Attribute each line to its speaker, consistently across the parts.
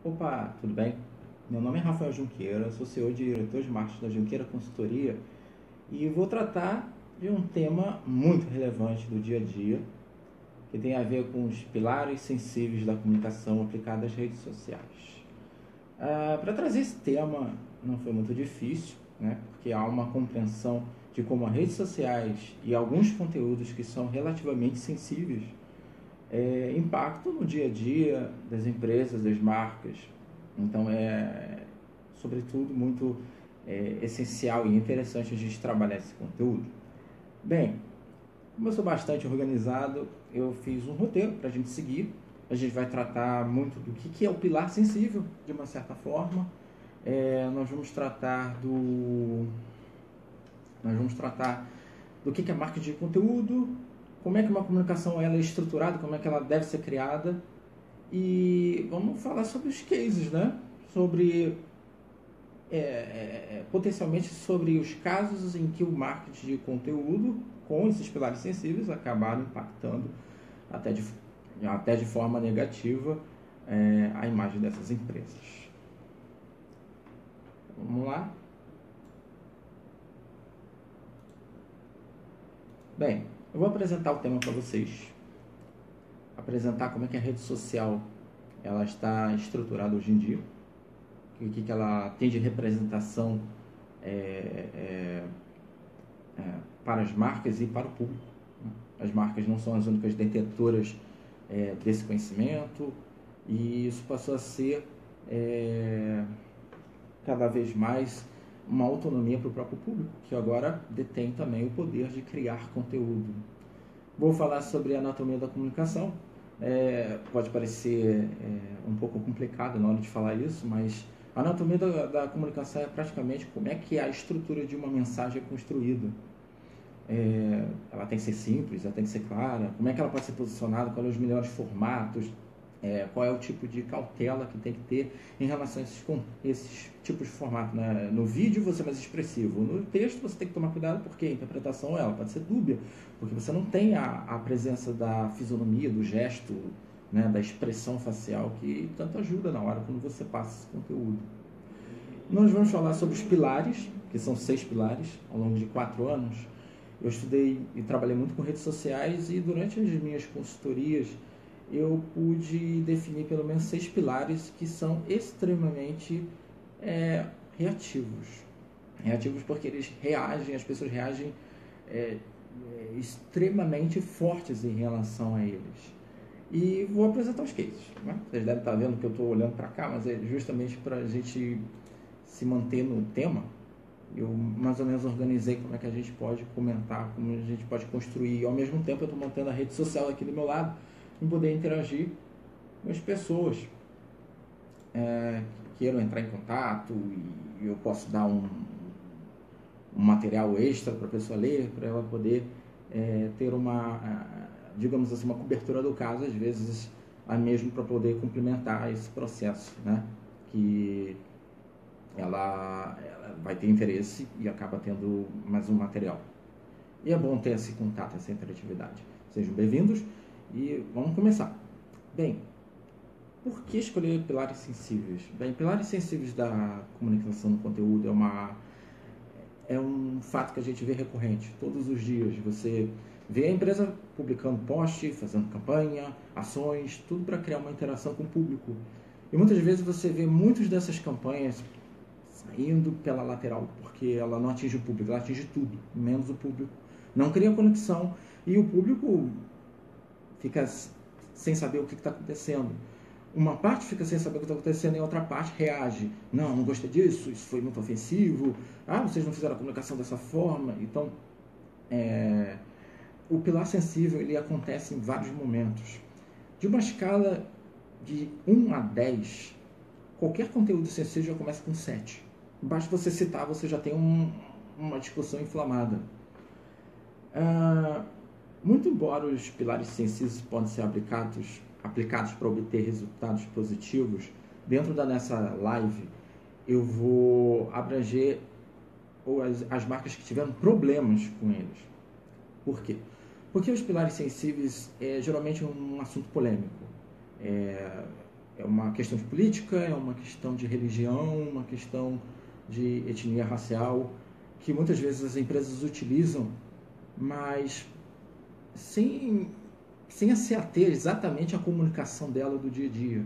Speaker 1: Opa, tudo bem? Meu nome é Rafael Junqueira, sou CEO e diretor de marketing da Junqueira Consultoria e vou tratar de um tema muito relevante do dia a dia, que tem a ver com os pilares sensíveis da comunicação aplicada às redes sociais. Para trazer esse tema não foi muito difícil, né? Porque há uma compreensão de como as redes sociais e alguns conteúdos que são relativamente sensíveis impactam no dia a dia das empresas, das marcas. Então sobretudo, muito essencial e interessante a gente trabalhar esse conteúdo. Bem, como eu sou bastante organizado, eu fiz um roteiro para a gente seguir. A gente vai tratar muito do que é o pilar sensível, de uma certa forma. Nós vamos tratar do que é marketing de conteúdo, como é que uma comunicação ela é estruturada, como é que ela deve ser criada. E vamos falar sobre os cases, né? Potencialmente sobre os casos em que o marketing de conteúdo com esses pilares sensíveis acabaram impactando até de forma negativa a imagem dessas empresas. Vamos lá? Bem, eu vou apresentar o tema para vocês, apresentar como é que a rede social ela está estruturada hoje em dia, o que ela tem de representação para as marcas e para o público. As marcas não são as únicas detentoras desse conhecimento, e isso passou a ser cada vez mais uma autonomia para o próprio público, que agora detém também o poder de criar conteúdo. Vou falar sobre a anatomia da comunicação. Pode parecer um pouco complicado na hora de falar isso, mas a anatomia da comunicação é praticamente como é que a estrutura de uma mensagem é construída. Ela tem que ser simples, ela tem que ser clara, como é que ela pode ser posicionada, quais são os melhores formatos, qual é o tipo de cautela que tem que ter em relação a esses tipos de formato, né? No vídeo você é mais expressivo, no texto você tem que tomar cuidado porque a interpretação ela pode ser dúbia, porque você não tem a presença da fisionomia, do gesto, né, da expressão facial que tanto ajuda na hora quando você passa esse conteúdo. Nós vamos falar sobre os pilares, que são 6 pilares, ao longo de 4 anos. Eu estudei e trabalhei muito com redes sociais e durante as minhas consultorias eu pude definir pelo menos 6 pilares que são extremamente reativos. Reativos porque as pessoas reagem extremamente fortes em relação a eles. E vou apresentar os cases, né? Vocês devem estar vendo que eu estou olhando para cá, mas é justamente para a gente se manter no tema. Eu mais ou menos organizei como é que a gente pode comentar, como a gente pode construir, e ao mesmo tempo eu estou mantendo a rede social aqui do meu lado, em poder interagir com as pessoas que queiram entrar em contato, e eu posso dar um material extra para a pessoa ler, para ela poder ter digamos assim, uma cobertura do caso, às vezes mesmo para poder complementar esse processo, né? Que ela vai ter interesse e acaba tendo mais um material. E é bom ter esse contato, essa interatividade. Sejam bem-vindos e vamos começar. Bem, por que escolher pilares sensíveis? Bem, pilares sensíveis da comunicação do conteúdo é um fato que a gente vê recorrente. Todos os dias você vê a empresa publicando post, fazendo campanha, ações, tudo para criar uma interação com o público. E muitas vezes você vê muitas dessas campanhas saindo pela lateral, porque ela não atinge o público, ela atinge tudo, menos o público. Não cria conexão e o público fica sem saber o que está acontecendo. Uma parte fica sem saber o que está acontecendo e a outra parte reage. Não gostei disso, isso foi muito ofensivo. Vocês não fizeram a comunicação dessa forma. Então, o pilar sensível ele acontece em vários momentos. De uma escala de 1 a 10, qualquer conteúdo sensível já começa com 7. Basta você citar, você já tem uma discussão inflamada. Muito embora os pilares sensíveis possam ser aplicados para obter resultados positivos, dentro dessa live eu vou abranger as marcas que tiveram problemas com eles. Por quê? Porque os pilares sensíveis geralmente é um assunto polêmico. é uma questão de política, é uma questão de religião, uma questão de etnia racial, que muitas vezes as empresas utilizam, mas sem se ater exatamente à comunicação dela do dia a dia.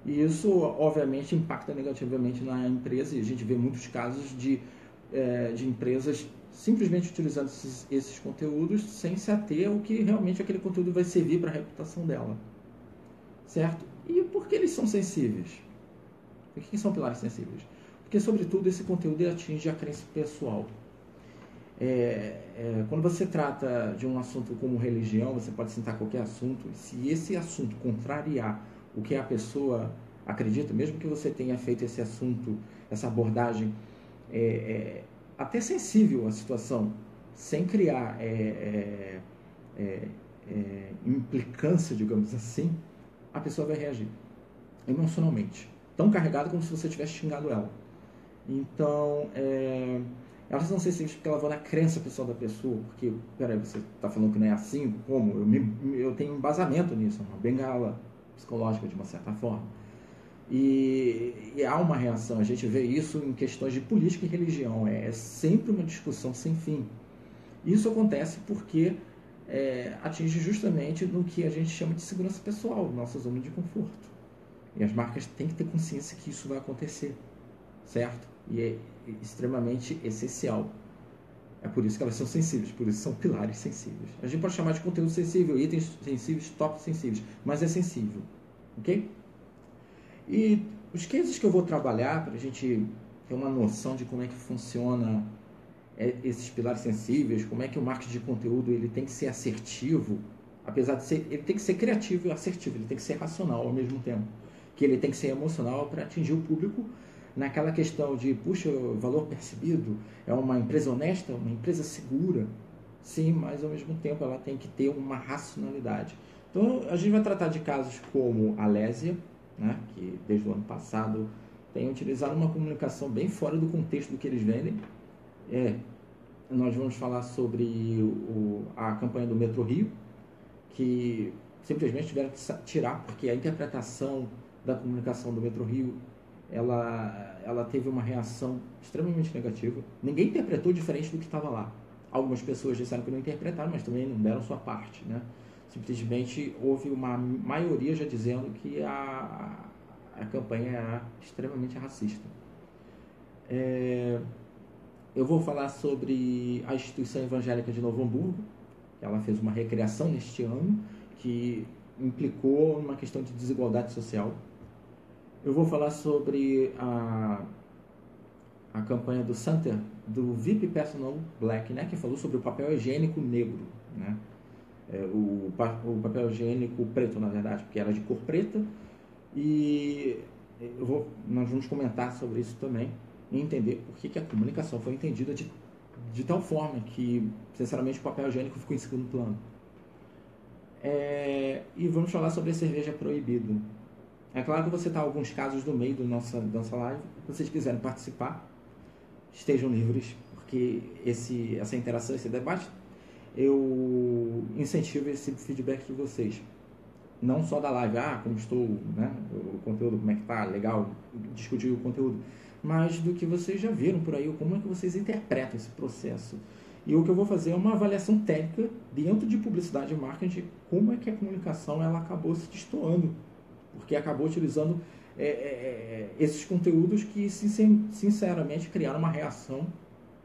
Speaker 1: E isso, obviamente, impacta negativamente na empresa, e a gente vê muitos casos de empresas simplesmente utilizando esses conteúdos sem se ater ao que realmente aquele conteúdo vai servir para a reputação dela. Certo? E por que eles são sensíveis? Por que são pilares sensíveis? Porque, sobretudo, esse conteúdo atinge a crença pessoal. Quando você trata de um assunto como religião, você pode citar qualquer assunto, e se esse assunto contrariar o que a pessoa acredita, mesmo que você tenha feito esse assunto, essa abordagem até sensível à situação, sem criar implicância, digamos assim, a pessoa vai reagir emocionalmente, tão carregada como se você tivesse xingado ela. Então, elas não sensíveis porque ela vai na crença pessoal da pessoa, porque, peraí, você está falando que não é assim? Como? Eu tenho embasamento nisso, uma bengala psicológica de uma certa forma. E há uma reação, a gente vê isso em questões de política e religião, é sempre uma discussão sem fim. Isso acontece porque atinge justamente no que a gente chama de segurança pessoal, nossa zona de conforto. E as marcas têm que ter consciência que isso vai acontecer, certo? E é extremamente essencial. É por isso que elas são sensíveis, por isso são pilares sensíveis. A gente pode chamar de conteúdo sensível, itens sensíveis, tópicos sensíveis, mas é sensível, ok? E os cases que eu vou trabalhar, para a gente ter uma noção de como é que funciona esses pilares sensíveis, como é que o marketing de conteúdo ele tem que ser assertivo, apesar de ser, ele tem que ser criativo e assertivo, ele tem que ser racional ao mesmo tempo, que ele tem que ser emocional para atingir o público naquela questão de, puxa, valor percebido, é uma empresa honesta, uma empresa segura, sim, mas ao mesmo tempo ela tem que ter uma racionalidade. Então a gente vai tratar de casos como a Lésia, né, que desde o ano passado tem utilizado uma comunicação bem fora do contexto do que eles vendem. Nós vamos falar sobre a campanha do Metro Rio, que simplesmente tiveram que tirar, porque a interpretação da comunicação do Metro Rio ela teve uma reação extremamente negativa. Ninguém interpretou diferente do que estava lá. Algumas pessoas disseram que não interpretaram, mas também não deram sua parte, né? Simplesmente houve uma maioria já dizendo que a campanha era extremamente racista. Eu vou falar sobre a instituição evangélica de Novo Hamburgo, que ela fez uma recriação neste ano, que implicou numa questão de desigualdade social. Eu vou falar sobre a campanha do Center, do VIP Personal Black, né, que falou sobre o papel higiênico negro, né? O papel higiênico preto, na verdade, porque era de cor preta, e nós vamos comentar sobre isso também e entender por que a comunicação foi entendida de tal forma que, sinceramente, o papel higiênico ficou em segundo plano. E vamos falar sobre a cerveja proibida. É claro que você está alguns casos no meio da nossa live. Se vocês quiserem participar, estejam livres, porque essa interação, esse debate, eu incentivo esse feedback de vocês. Não só da live, como estou, né? O conteúdo, como é que tá, legal, discutir o conteúdo, mas do que vocês já viram por aí, como é que vocês interpretam esse processo. E o que eu vou fazer é uma avaliação técnica dentro de publicidade e marketing, como é que a comunicação ela acabou se destoando, porque acabou utilizando esses conteúdos que, sinceramente, criaram uma reação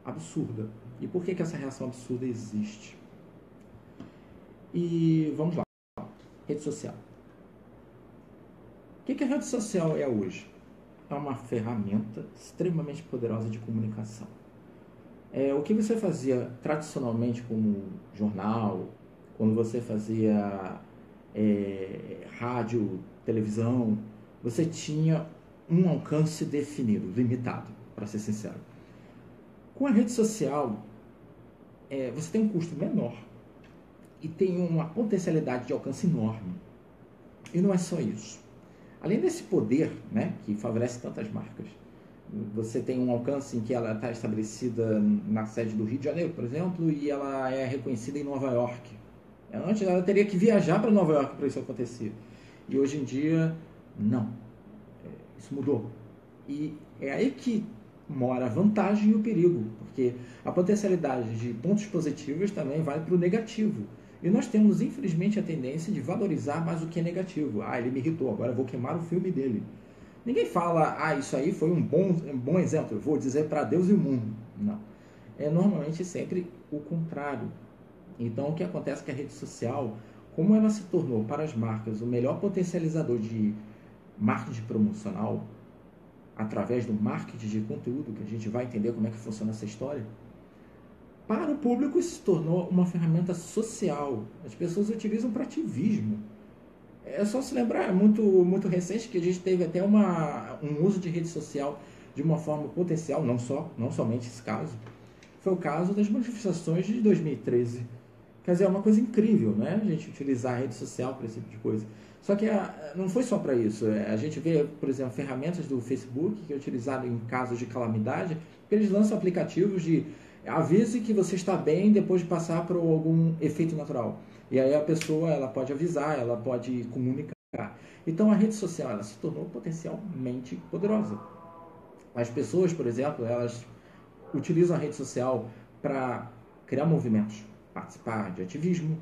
Speaker 1: absurda. E por que essa reação absurda existe? E vamos lá. Rede social. O que a rede social é hoje? É uma ferramenta extremamente poderosa de comunicação. O que você fazia tradicionalmente como jornal, quando você fazia rádio, televisão, você tinha um alcance definido, limitado, para ser sincero. Com a rede social, você tem um custo menor e tem uma potencialidade de alcance enorme. E não é só isso. Além desse poder, né, que favorece tantas marcas, você tem um alcance em que ela está estabelecida na sede do Rio de Janeiro, por exemplo, e ela é reconhecida em Nova York. Antes ela teria que viajar para Nova York para isso acontecer. E hoje em dia Não. Isso mudou. E é aí que mora a vantagem e o perigo, porque a potencialidade de pontos positivos também vai para o negativo. E nós temos, infelizmente, a tendência de valorizar mais o que é negativo. Ele me irritou, agora eu vou queimar o filme dele. Ninguém fala, isso aí foi um bom exemplo, eu vou dizer para Deus e o mundo. Não. É normalmente sempre o contrário. Então, o que acontece é que a rede social, como ela se tornou para as marcas o melhor potencializador de marketing promocional, através do marketing de conteúdo, que a gente vai entender como é que funciona essa história, para o público isso se tornou uma ferramenta social. As pessoas utilizam para ativismo. É só se lembrar, é muito recente que a gente teve até um uso de rede social de uma forma potencial, não somente esse caso. Foi o caso das manifestações de 2013. Quer dizer, é uma coisa incrível, né? A gente utilizar a rede social para esse tipo de coisa. Só que não foi só para isso. A gente vê, por exemplo, ferramentas do Facebook que é utilizado em casos de calamidade, que eles lançam aplicativos de avise que você está bem depois de passar por algum efeito natural. E aí a pessoa ela pode avisar, ela pode comunicar. Então a rede social ela se tornou potencialmente poderosa. As pessoas, por exemplo, elas utilizam a rede social para criar movimentos, participar de ativismo,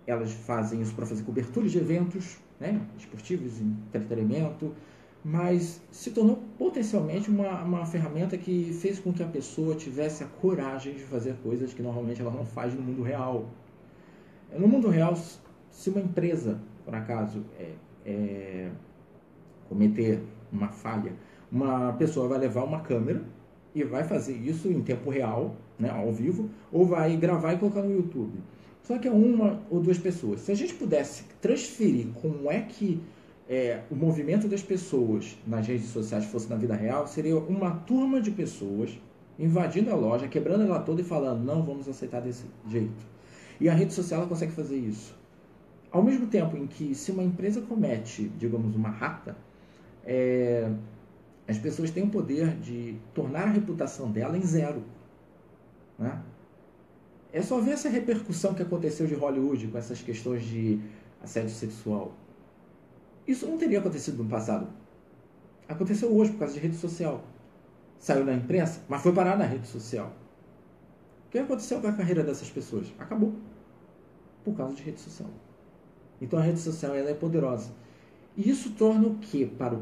Speaker 1: elas fazem isso para fazer cobertura de eventos, né, esportivos, entretenimento, mas se tornou potencialmente uma ferramenta que fez com que a pessoa tivesse a coragem de fazer coisas que normalmente ela não faz no mundo real. No mundo real, se uma empresa, por acaso, cometer uma falha, uma pessoa vai levar uma câmera e vai fazer isso em tempo real, né, ao vivo, ou vai gravar e colocar no YouTube. Só que é uma ou duas pessoas. Se a gente pudesse transferir como é que o movimento das pessoas nas redes sociais fosse na vida real, seria uma turma de pessoas invadindo a loja, quebrando ela toda e falando, não vamos aceitar desse jeito. E a rede social ela consegue fazer isso. Ao mesmo tempo em que, se uma empresa comete, digamos, uma rata, as pessoas têm o poder de tornar a reputação dela em zero. Né? É só ver essa repercussão que aconteceu de Hollywood com essas questões de assédio sexual. Isso não teria acontecido no passado. Aconteceu hoje por causa de rede social. Saiu na imprensa, mas foi parar na rede social. O que aconteceu com a carreira dessas pessoas? Acabou. Por causa de rede social. Então a rede social ela é poderosa. E isso torna o que para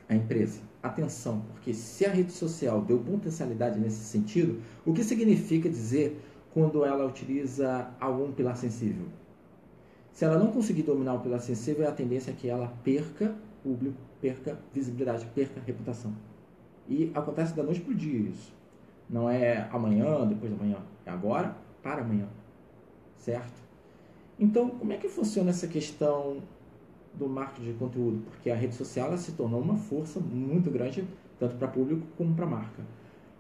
Speaker 1: a empresa? Atenção, porque se a rede social deu potencialidade nesse sentido, o que significa dizer quando ela utiliza algum pilar sensível? Se ela não conseguir dominar o pilar sensível, a tendência é que ela perca público, perca visibilidade, perca reputação. E acontece da noite para o dia isso. Não é amanhã, depois da manhã. É agora para amanhã. Certo? Então, como é que funciona essa questão do marketing de conteúdo? Porque a rede social ela se tornou uma força muito grande, tanto para público como para marca.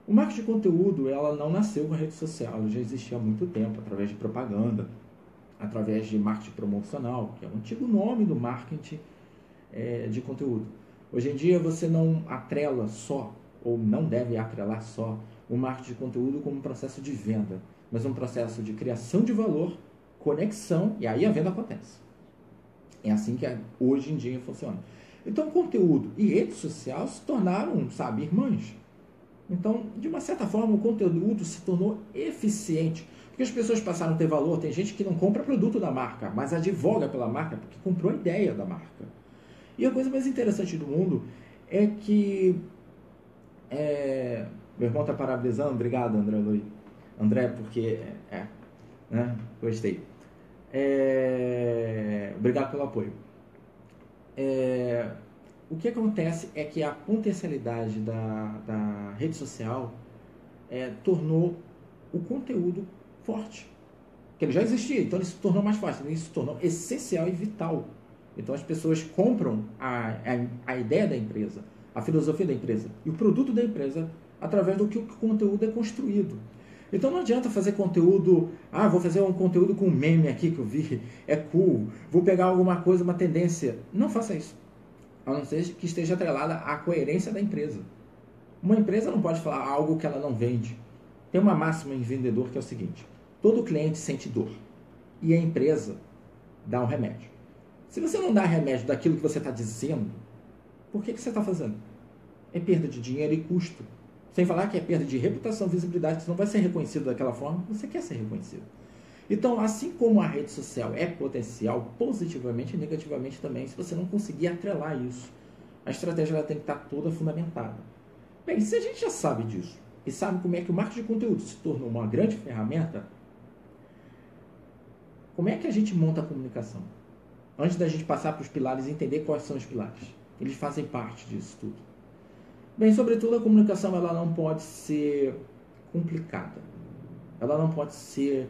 Speaker 1: O marketing de conteúdo ela não nasceu com a rede social, ela já existia há muito tempo, através de propaganda, através de marketing promocional, que é o antigo nome do marketing de conteúdo. Hoje em dia você não atrela só, ou não deve atrelar só, o marketing de conteúdo como um processo de venda, mas um processo de criação de valor, conexão, e aí a venda acontece. É assim que hoje em dia funciona. Então, conteúdo e rede social se tornaram, irmãs. Então, de uma certa forma, o conteúdo se tornou eficiente, porque as pessoas passaram a ter valor. Tem gente que não compra produto da marca, mas advoga pela marca porque comprou a ideia da marca. E a coisa mais interessante do mundo é que... meu irmão está parabenizando, obrigado, André Luiz. André, porque... né? Gostei. Obrigado pelo apoio. O que acontece é que a potencialidade da rede social tornou o conteúdo forte. Porque ele já existia, então ele se tornou mais forte, ele se tornou essencial e vital. Então as pessoas compram a ideia da empresa, a filosofia da empresa e o produto da empresa através do que o conteúdo é construído. Então não adianta fazer conteúdo, vou fazer um conteúdo com um meme aqui que eu vi, é cool, vou pegar alguma coisa, uma tendência. Não faça isso, a não ser que esteja atrelada à coerência da empresa. Uma empresa não pode falar algo que ela não vende. Tem uma máxima em vendedor que é o seguinte: todo cliente sente dor e a empresa dá um remédio. Se você não dá remédio daquilo que você está dizendo, por que você está fazendo? É perda de dinheiro e custo. Sem falar que é perda de reputação, visibilidade, você não vai ser reconhecido daquela forma que você quer ser reconhecido. Então, assim como a rede social é potencial, positivamente e negativamente também, se você não conseguir atrelar isso, a estratégia ela tem que estar toda fundamentada. Bem, se a gente já sabe disso e sabe como é que o marketing de conteúdo se tornou uma grande ferramenta, como é que a gente monta a comunicação? Antes da gente passar para os pilares e entender quais são os pilares. Eles fazem parte disso tudo. Bem, sobretudo a comunicação ela não pode ser complicada. Ela não pode ser,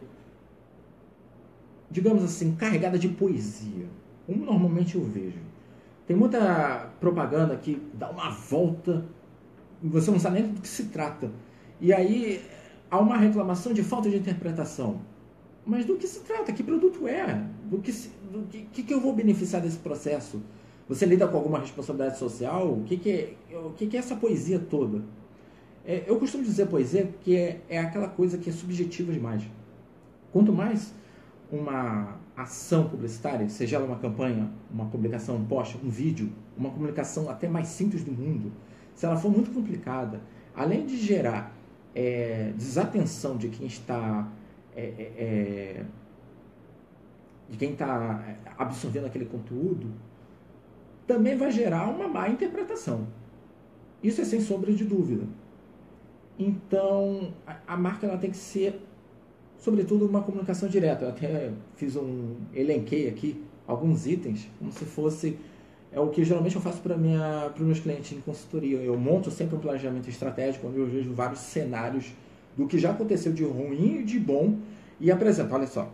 Speaker 1: digamos assim, carregada de poesia, como normalmente eu vejo. Tem muita propaganda que dá uma volta e você não sabe nem do que se trata. E aí há uma reclamação de falta de interpretação. Mas do que se trata? Que produto é? Do que eu vou beneficiar desse processo? Você lida com alguma responsabilidade social? O que é essa poesia toda? Eu costumo dizer poesia porque é aquela coisa que é subjetiva demais. Quanto mais uma ação publicitária, seja ela uma campanha, uma publicação, um post, um vídeo, uma comunicação até mais simples do mundo, se ela for muito complicada, além de gerar desatenção de quem está absorvendo aquele conteúdo, também vai gerar uma má interpretação. Isso é sem sombra de dúvida. Então, a marca ela tem que ser, sobretudo, uma comunicação direta. Eu até elenquei aqui alguns itens, como se fosse o que geralmente eu faço para os meus clientes em consultoria. Eu monto sempre um planejamento estratégico, onde eu vejo vários cenários do que já aconteceu de ruim e de bom e apresento. Olha só,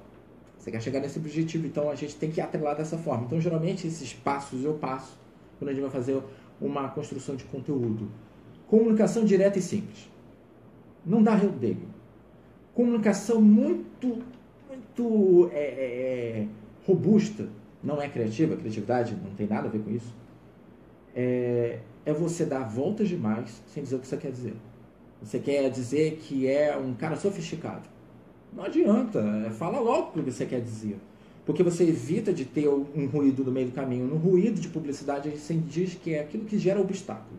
Speaker 1: você quer chegar nesse objetivo, então a gente tem que atrelar dessa forma. Então, geralmente, esses passos eu passo quando a gente vai fazer uma construção de conteúdo. Comunicação direta e simples. Não dá rodeio. Comunicação muito robusta. Não é criativa, criatividade não tem nada a ver com isso. É você dar voltas demais sem dizer o que você quer dizer. Você quer dizer que é um cara sofisticado. Não adianta, fala logo o que você quer dizer. Porque você evita de ter um ruído no meio do caminho. No ruído de publicidade, a gente diz que é aquilo que gera obstáculo.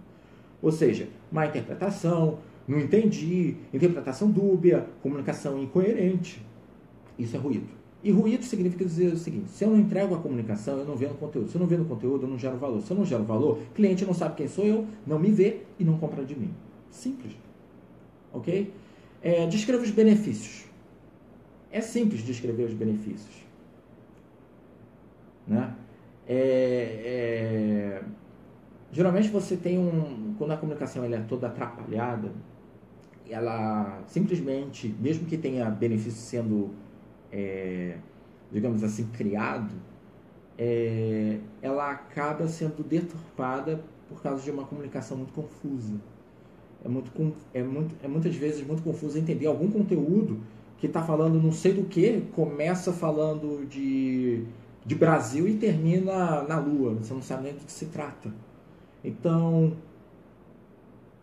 Speaker 1: Ou seja, má interpretação, não entendi, interpretação dúbia, comunicação incoerente. Isso é ruído. E ruído significa dizer o seguinte: se eu não entrego a comunicação, eu não vendo conteúdo. Se eu não vendo conteúdo, eu não gero valor. Se eu não gero valor, o cliente não sabe quem sou eu, não me vê e não compra de mim. Simples. Ok? Descreva os benefícios. É simples descrever os benefícios. Né? Geralmente você tem quando a comunicação ela é toda atrapalhada, ela simplesmente, mesmo que tenha benefício sendo, digamos assim, criado, ela acaba sendo deturpada por causa de uma comunicação muito confusa. Muitas vezes muito confuso entender algum conteúdo que está falando não sei do que, começa falando de Brasil e termina na Lua. Você não sabe nem do que se trata. Então,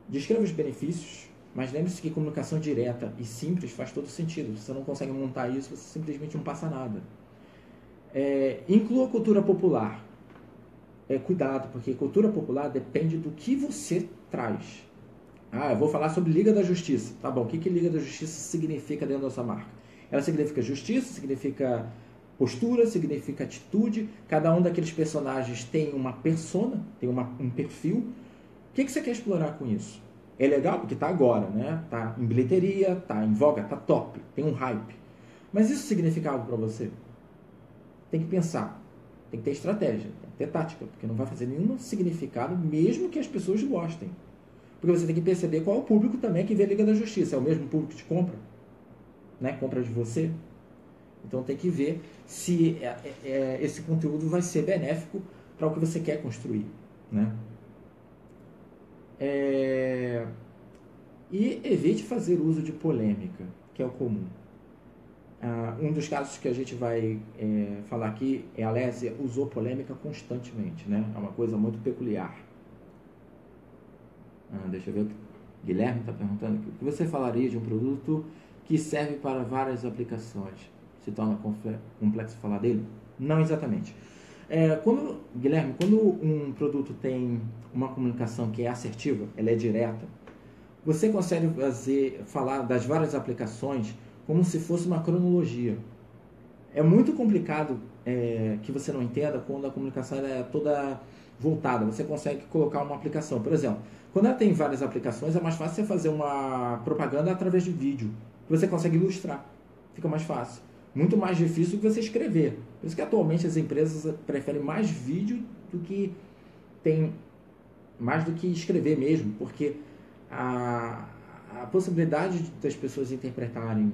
Speaker 1: descreva os benefícios, mas lembre-se que comunicação direta e simples faz todo sentido. Se você não consegue montar isso, você simplesmente não passa nada. Inclua a cultura popular. Cuidado, porque cultura popular depende do que você traz. Eu vou falar sobre Liga da Justiça. Tá bom, o que Liga da Justiça significa dentro da sua marca? Ela significa justiça, significa postura, significa atitude. Cada um daqueles personagens tem uma persona, tem um perfil. O que você quer explorar com isso? É legal porque tá agora, né? Tá em bilheteria, tá em voga, tá top, tem um hype. Mas isso significa algo para você? Tem que pensar, tem que ter estratégia, tem que ter tática, porque não vai fazer nenhum significado, mesmo que as pessoas gostem. Porque você tem que perceber qual é o público também que vê Liga da Justiça. É o mesmo público que te compra? Né? Compra de você? Então tem que ver se esse conteúdo vai ser benéfico para o que você quer construir. Né? E evite fazer uso de polêmica, que é o comum. Um dos casos que a gente vai falar aqui é a Lésia usou polêmica constantemente. Né? É uma coisa muito peculiar. Deixa eu ver. Guilherme está perguntando aqui. O que você falaria de um produto que serve para várias aplicações? Se torna complexo falar dele? Não exatamente. Guilherme, quando um produto tem uma comunicação que é assertiva, ela é direta, você consegue falar das várias aplicações como se fosse uma cronologia. É muito complicado que você não entenda quando a comunicação é toda voltada. Você consegue colocar uma aplicação. Por exemplo, quando ela tem várias aplicações, é mais fácil você fazer uma propaganda através de vídeo. Você consegue ilustrar. Fica mais fácil. Muito mais difícil do que você escrever. Por isso que atualmente as empresas preferem mais vídeo do que mais do que escrever mesmo, porque a possibilidade das pessoas interpretarem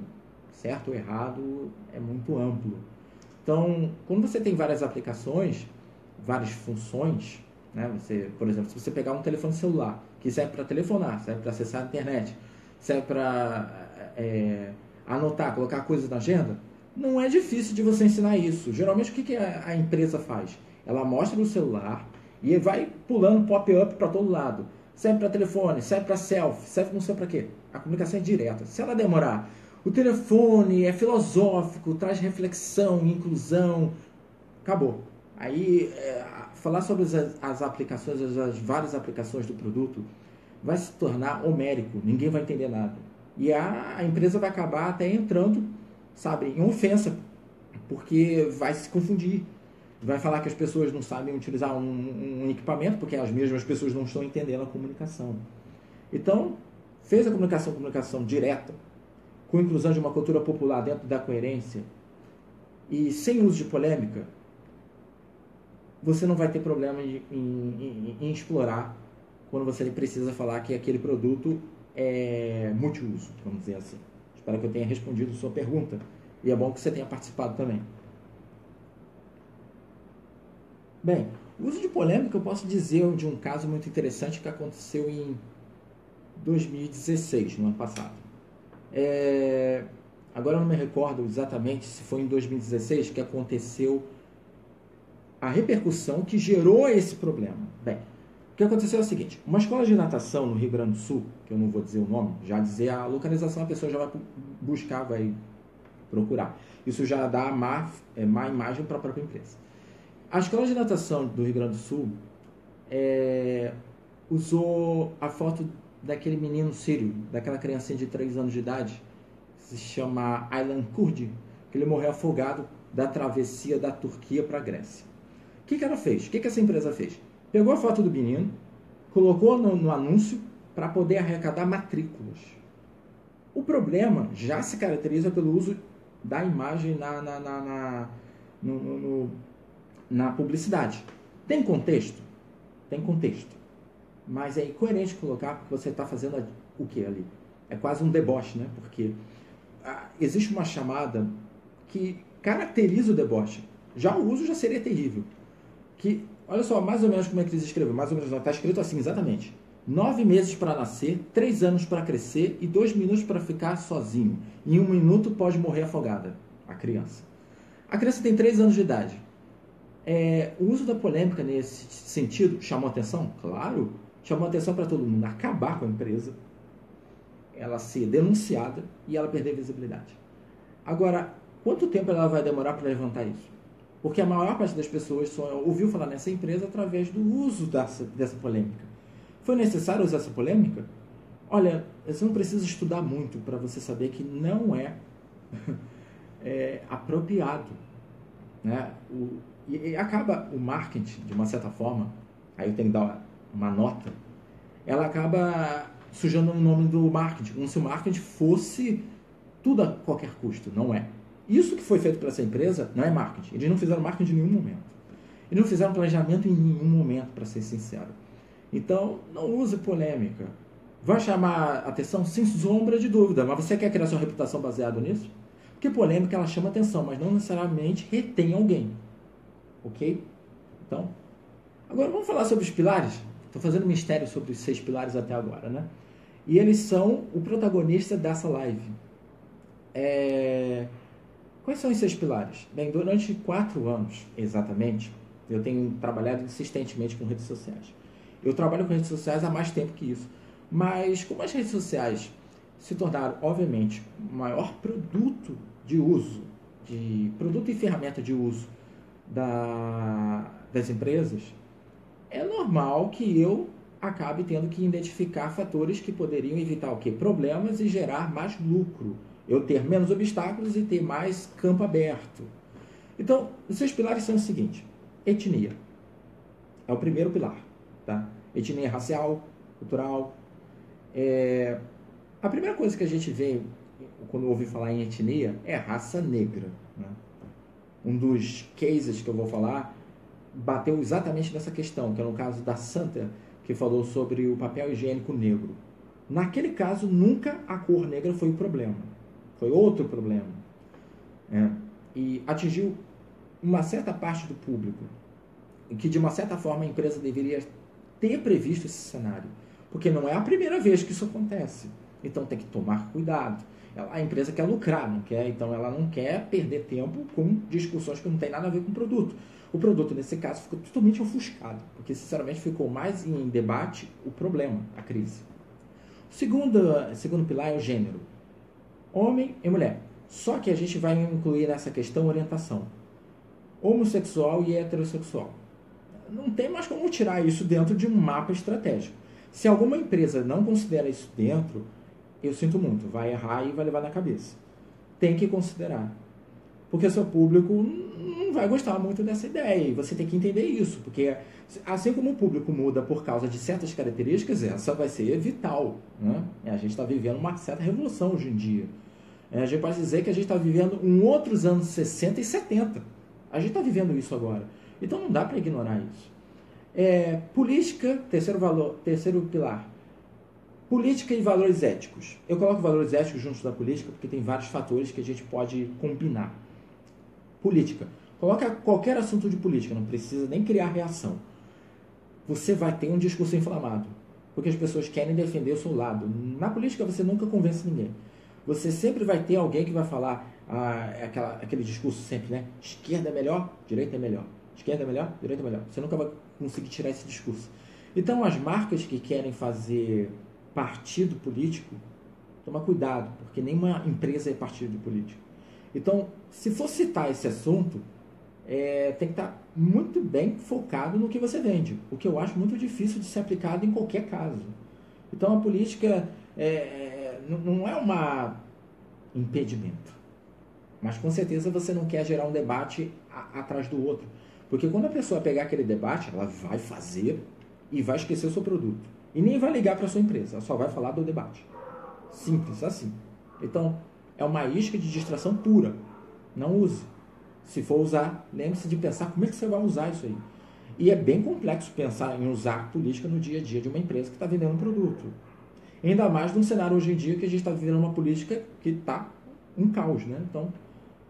Speaker 1: certo ou errado é muito amplo. Então, quando você tem várias aplicações, várias funções, né? Por exemplo, se você pegar um telefone celular, que serve para telefonar, serve para acessar a internet, serve para anotar, colocar coisas na agenda, não é difícil de você ensinar isso. Geralmente, o que a empresa faz? Ela mostra no celular e vai pulando pop-up para todo lado. Serve para telefone, serve para selfie, serve não sei para quê. A comunicação é direta. Se ela demorar, o telefone é filosófico, traz reflexão, inclusão, acabou. Aí, falar sobre as aplicações, as várias aplicações do produto, vai se tornar homérico, ninguém vai entender nada. E a empresa vai acabar até entrando, sabe, em ofensa, porque vai se confundir. Vai falar que as pessoas não sabem utilizar um equipamento, porque as mesmas pessoas não estão entendendo a comunicação. Então, fez a comunicação direta, com inclusão de uma cultura popular dentro da coerência, e sem uso de polêmica, você não vai ter problema em explorar quando você precisa falar que aquele produto é multiuso, vamos dizer assim. Espero que eu tenha respondido a sua pergunta, e é bom que você tenha participado também. Bem, o uso de polêmica eu posso dizer de um caso muito interessante que aconteceu em 2016, no ano passado. Agora eu não me recordo exatamente se foi em 2016 que aconteceu a repercussão que gerou esse problema. Bem, o que aconteceu é o seguinte: uma escola de natação no Rio Grande do Sul, que eu não vou dizer o nome, já dizer a localização, a pessoa já vai buscar, vai procurar. Isso já dá má imagem para a própria empresa. A escola de natação do Rio Grande do Sul usou a foto daquele menino sírio, daquela criancinha de 3 anos de idade, que se chama Aylan Kurdi, que ele morreu afogado da travessia da Turquia para a Grécia. O que ela fez? O que essa empresa fez? Pegou a foto do menino, colocou no anúncio para poder arrecadar matrículas. O problema já se caracteriza pelo uso da imagem na publicidade. Tem contexto? Tem contexto. Mas é incoerente colocar porque você está fazendo o que ali? É quase um deboche, né? Porque existe uma chamada que caracteriza o deboche. Já o uso já seria terrível. Que, olha só, mais ou menos como é que eles escrevem. Mais ou menos, está escrito assim, exatamente. 9 meses para nascer, 3 anos para crescer e 2 minutos para ficar sozinho. Em 1 minuto pode morrer afogada, a criança. A criança tem 3 anos de idade. O uso da polêmica nesse sentido chamou atenção? Claro, chamou atenção para todo mundo. Acabar com a empresa, ela ser denunciada e ela perder visibilidade. Agora, quanto tempo ela vai demorar para levantar isso? Porque a maior parte das pessoas só ouviu falar nessa empresa através do uso dessa polêmica. Foi necessário usar essa polêmica? Olha, você não precisa estudar muito para você saber que não é, apropriado. Né? E acaba o marketing, de uma certa forma, aí eu tenho que dar uma nota, ela acaba sujando o nome do marketing, como se o marketing fosse tudo a qualquer custo. Não é. Isso que foi feito para essa empresa não é marketing. Eles não fizeram marketing em nenhum momento. Eles não fizeram planejamento em nenhum momento, para ser sincero. Então, não use polêmica. Vai chamar atenção? Sem sombra de dúvida. Mas você quer criar sua reputação baseada nisso? Porque polêmica, ela chama atenção, mas não necessariamente retém alguém. Ok? Então, agora vamos falar sobre os pilares. Estou fazendo mistério sobre os 6 pilares até agora, né? E eles são o protagonista dessa live. Quais são os 6 pilares? Bem, durante 4 anos, exatamente, eu tenho trabalhado insistentemente com redes sociais. Eu trabalho com redes sociais há mais tempo que isso. Mas como as redes sociais se tornaram, obviamente, o maior produto de uso, produto e ferramenta de uso das empresas, é normal que eu acabe tendo que identificar fatores que poderiam evitar o quê? Problemas e gerar mais lucro. Eu ter menos obstáculos e ter mais campo aberto. Então, os seus pilares são os seguintes. Etnia. É o primeiro pilar. Tá? Etnia racial, cultural. A primeira coisa que a gente vê quando ouve falar em etnia é raça negra. Né? Um dos cases que eu vou falar bateu exatamente nessa questão, que é no caso da Santa, que falou sobre o papel higiênico negro. Naquele caso, nunca a cor negra foi o problema. Foi outro problema. E atingiu uma certa parte do público, em que, de uma certa forma, a empresa deveria ter previsto esse cenário. Porque não é a primeira vez que isso acontece. Então, tem que tomar cuidado. A empresa quer lucrar, não quer? Então, ela não quer perder tempo com discussões que não tem nada a ver com o produto. O produto, nesse caso, ficou totalmente ofuscado, porque, sinceramente, ficou mais em debate o problema, a crise. O segundo pilar é o gênero. Homem e mulher. Só que a gente vai incluir nessa questão orientação. Homossexual e heterossexual. Não tem mais como tirar isso dentro de um mapa estratégico. Se alguma empresa não considera isso dentro, eu sinto muito, vai errar e vai levar na cabeça. Tem que considerar. Porque o seu público não vai gostar muito dessa ideia. E você tem que entender isso. Porque assim como o público muda por causa de certas características, essa vai ser vital. Né? A gente está vivendo uma certa revolução hoje em dia. A gente pode dizer que a gente está vivendo outros anos 60 e 70. A gente está vivendo isso agora. Então não dá para ignorar isso. Política, terceiro pilar. Política e valores éticos. Eu coloco valores éticos junto da política porque tem vários fatores que a gente pode combinar. Política. Coloca qualquer assunto de política, não precisa nem criar reação. Você vai ter um discurso inflamado, porque as pessoas querem defender o seu lado. Na política você nunca convence ninguém. Você sempre vai ter alguém que vai falar aquele discurso sempre, né? Esquerda é melhor, direita é melhor. Esquerda é melhor, direita é melhor. Você nunca vai conseguir tirar esse discurso. Então, as marcas que querem fazer partido político, toma cuidado, porque nenhuma empresa é partido político. Então, se for citar esse assunto, tem que estar muito bem focado no que você vende, o que eu acho muito difícil de ser aplicado em qualquer caso. Então, a política não é um impedimento, mas com certeza você não quer gerar um debate atrás do outro, porque quando a pessoa pegar aquele debate, ela vai fazer e vai esquecer o seu produto e nem vai ligar para a sua empresa, ela só vai falar do debate. Simples assim. Então, é uma isca de distração pura. Não use. Se for usar, lembre-se de pensar como é que você vai usar isso aí. E é bem complexo pensar em usar política no dia a dia de uma empresa que está vendendo um produto. Ainda mais num cenário hoje em dia que a gente está vivendo uma política que está um caos, né? Então,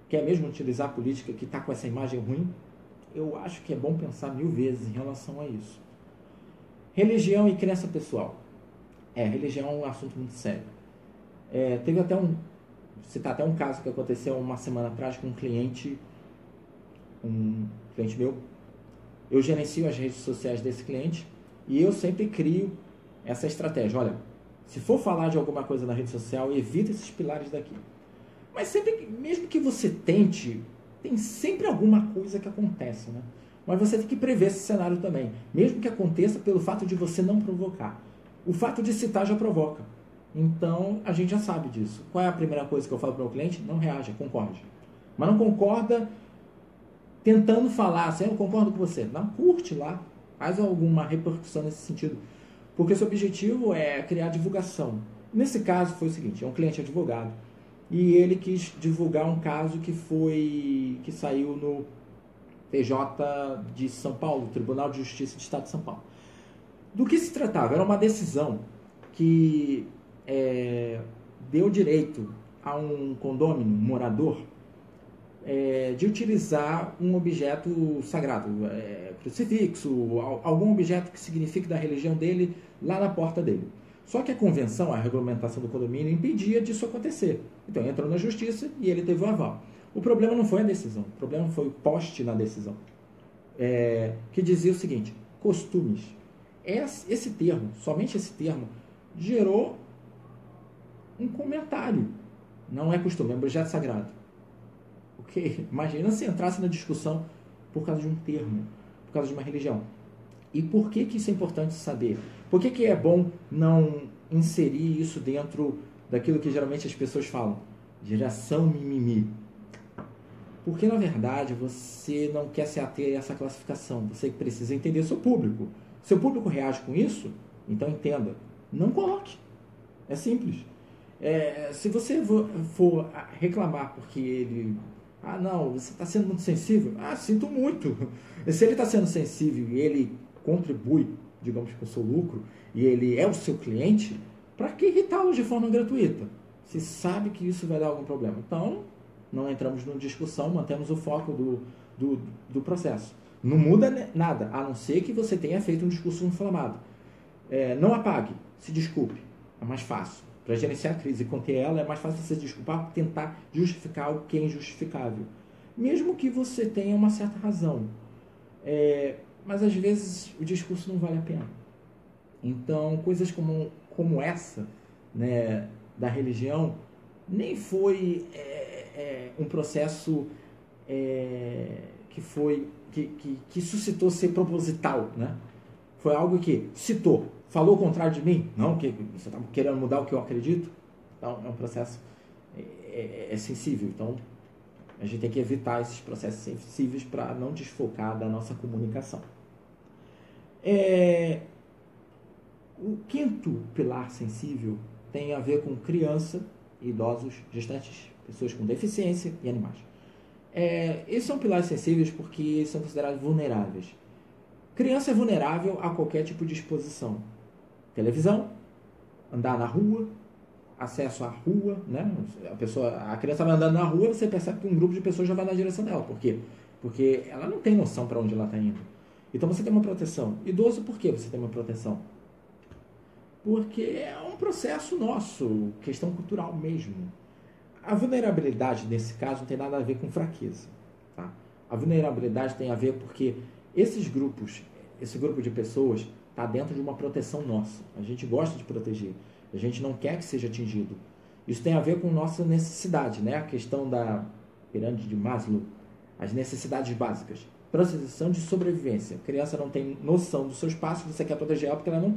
Speaker 1: quer mesmo utilizar a política que está com essa imagem ruim? Eu acho que é bom pensar 1000 vezes em relação a isso. Religião e crença pessoal. Religião é um assunto muito sério. Teve até citar até um caso que aconteceu uma semana atrás com um cliente meu. Eu gerencio as redes sociais desse cliente e eu sempre crio essa estratégia. Olha, se for falar de alguma coisa na rede social, evita esses pilares daqui. Mas sempre, mesmo que você tente, tem sempre alguma coisa que acontece, né? Mas você tem que prever esse cenário também, mesmo que aconteça pelo fato de você não provocar. O fato de citar já provoca. Então, a gente já sabe disso. Qual é a primeira coisa que eu falo para o meu cliente? Não reaja, concorde. Mas não concorda tentando falar assim, eu concordo com você. Não, curte lá, faz alguma repercussão nesse sentido. Porque o seu objetivo é criar divulgação. Nesse caso foi o seguinte, é um cliente advogado. E ele quis divulgar um caso que saiu no TJ de São Paulo, Tribunal de Justiça do Estado de São Paulo. Do que se tratava? Era uma decisão que deu direito a um condômino, um morador, de utilizar um objeto sagrado, crucifixo, algum objeto que signifique da religião dele lá na porta dele. Só que a convenção, a regulamentação do condomínio impedia disso acontecer. Então entrou na justiça e ele teve o aval. O problema não foi a decisão, o problema foi o post na decisão, que dizia o seguinte: costumes. Esse termo, somente esse termo, gerou um comentário. Não é costume, é objeto sagrado. Ok? Imagina se entrasse na discussão, por causa de um termo, por causa de uma religião. E por que isso é importante saber? Por que é bom não inserir isso dentro daquilo que geralmente as pessoas falam? Geração mimimi. Porque, na verdade, você não quer se ater a essa classificação. Você precisa entender seu público. Seu público reage com isso, então entenda. Não coloque. É simples. Se você for reclamar porque ele... Ah, não, você está sendo muito sensível. Ah, sinto muito. Se ele está sendo sensível e ele contribui, digamos, com o seu lucro, e ele é o seu cliente, para que irritá-lo de forma gratuita? Você sabe que isso vai dar algum problema. Então, não entramos numa discussão, mantemos o foco do processo. Não muda nada, a não ser que você tenha feito um discurso inflamado. Não apague, se desculpe. É mais fácil. Para gerenciar a crise e conter ela, é mais fácil você desculpar, tentar justificar o que é injustificável. Mesmo que você tenha uma certa razão. Mas, às vezes, o discurso não vale a pena. Então, coisas como essa, né, da religião, nem foi um processo que suscitou ser proposital, né? Foi algo que citou, falou o contrário de mim, não, que você está querendo mudar o que eu acredito. Então, é um processo sensível. Então, a gente tem que evitar esses processos sensíveis para não desfocar da nossa comunicação. O quinto pilar sensível tem a ver com criança, idosos, gestantes, pessoas com deficiência e animais. Esses são pilares sensíveis porque são considerados vulneráveis. Criança é vulnerável a qualquer tipo de exposição. Televisão, andar na rua, acesso à rua, né? A criança vai andando na rua, você percebe que um grupo de pessoas já vai na direção dela. Por quê? Porque ela não tem noção para onde ela está indo. Então você tem uma proteção. Idoso, por que você tem uma proteção? Porque é um processo nosso, questão cultural mesmo. A vulnerabilidade, nesse caso, não tem nada a ver com fraqueza. Tá? A vulnerabilidade tem a ver porque esse grupo de pessoas está dentro de uma proteção nossa. A gente gosta de proteger. A gente não quer que seja atingido. Isso tem a ver com nossa necessidade, né? A questão da pirâmide de Maslow, as necessidades básicas. Proteção de sobrevivência. A criança não tem noção do seu espaço, você quer proteger ela porque ela não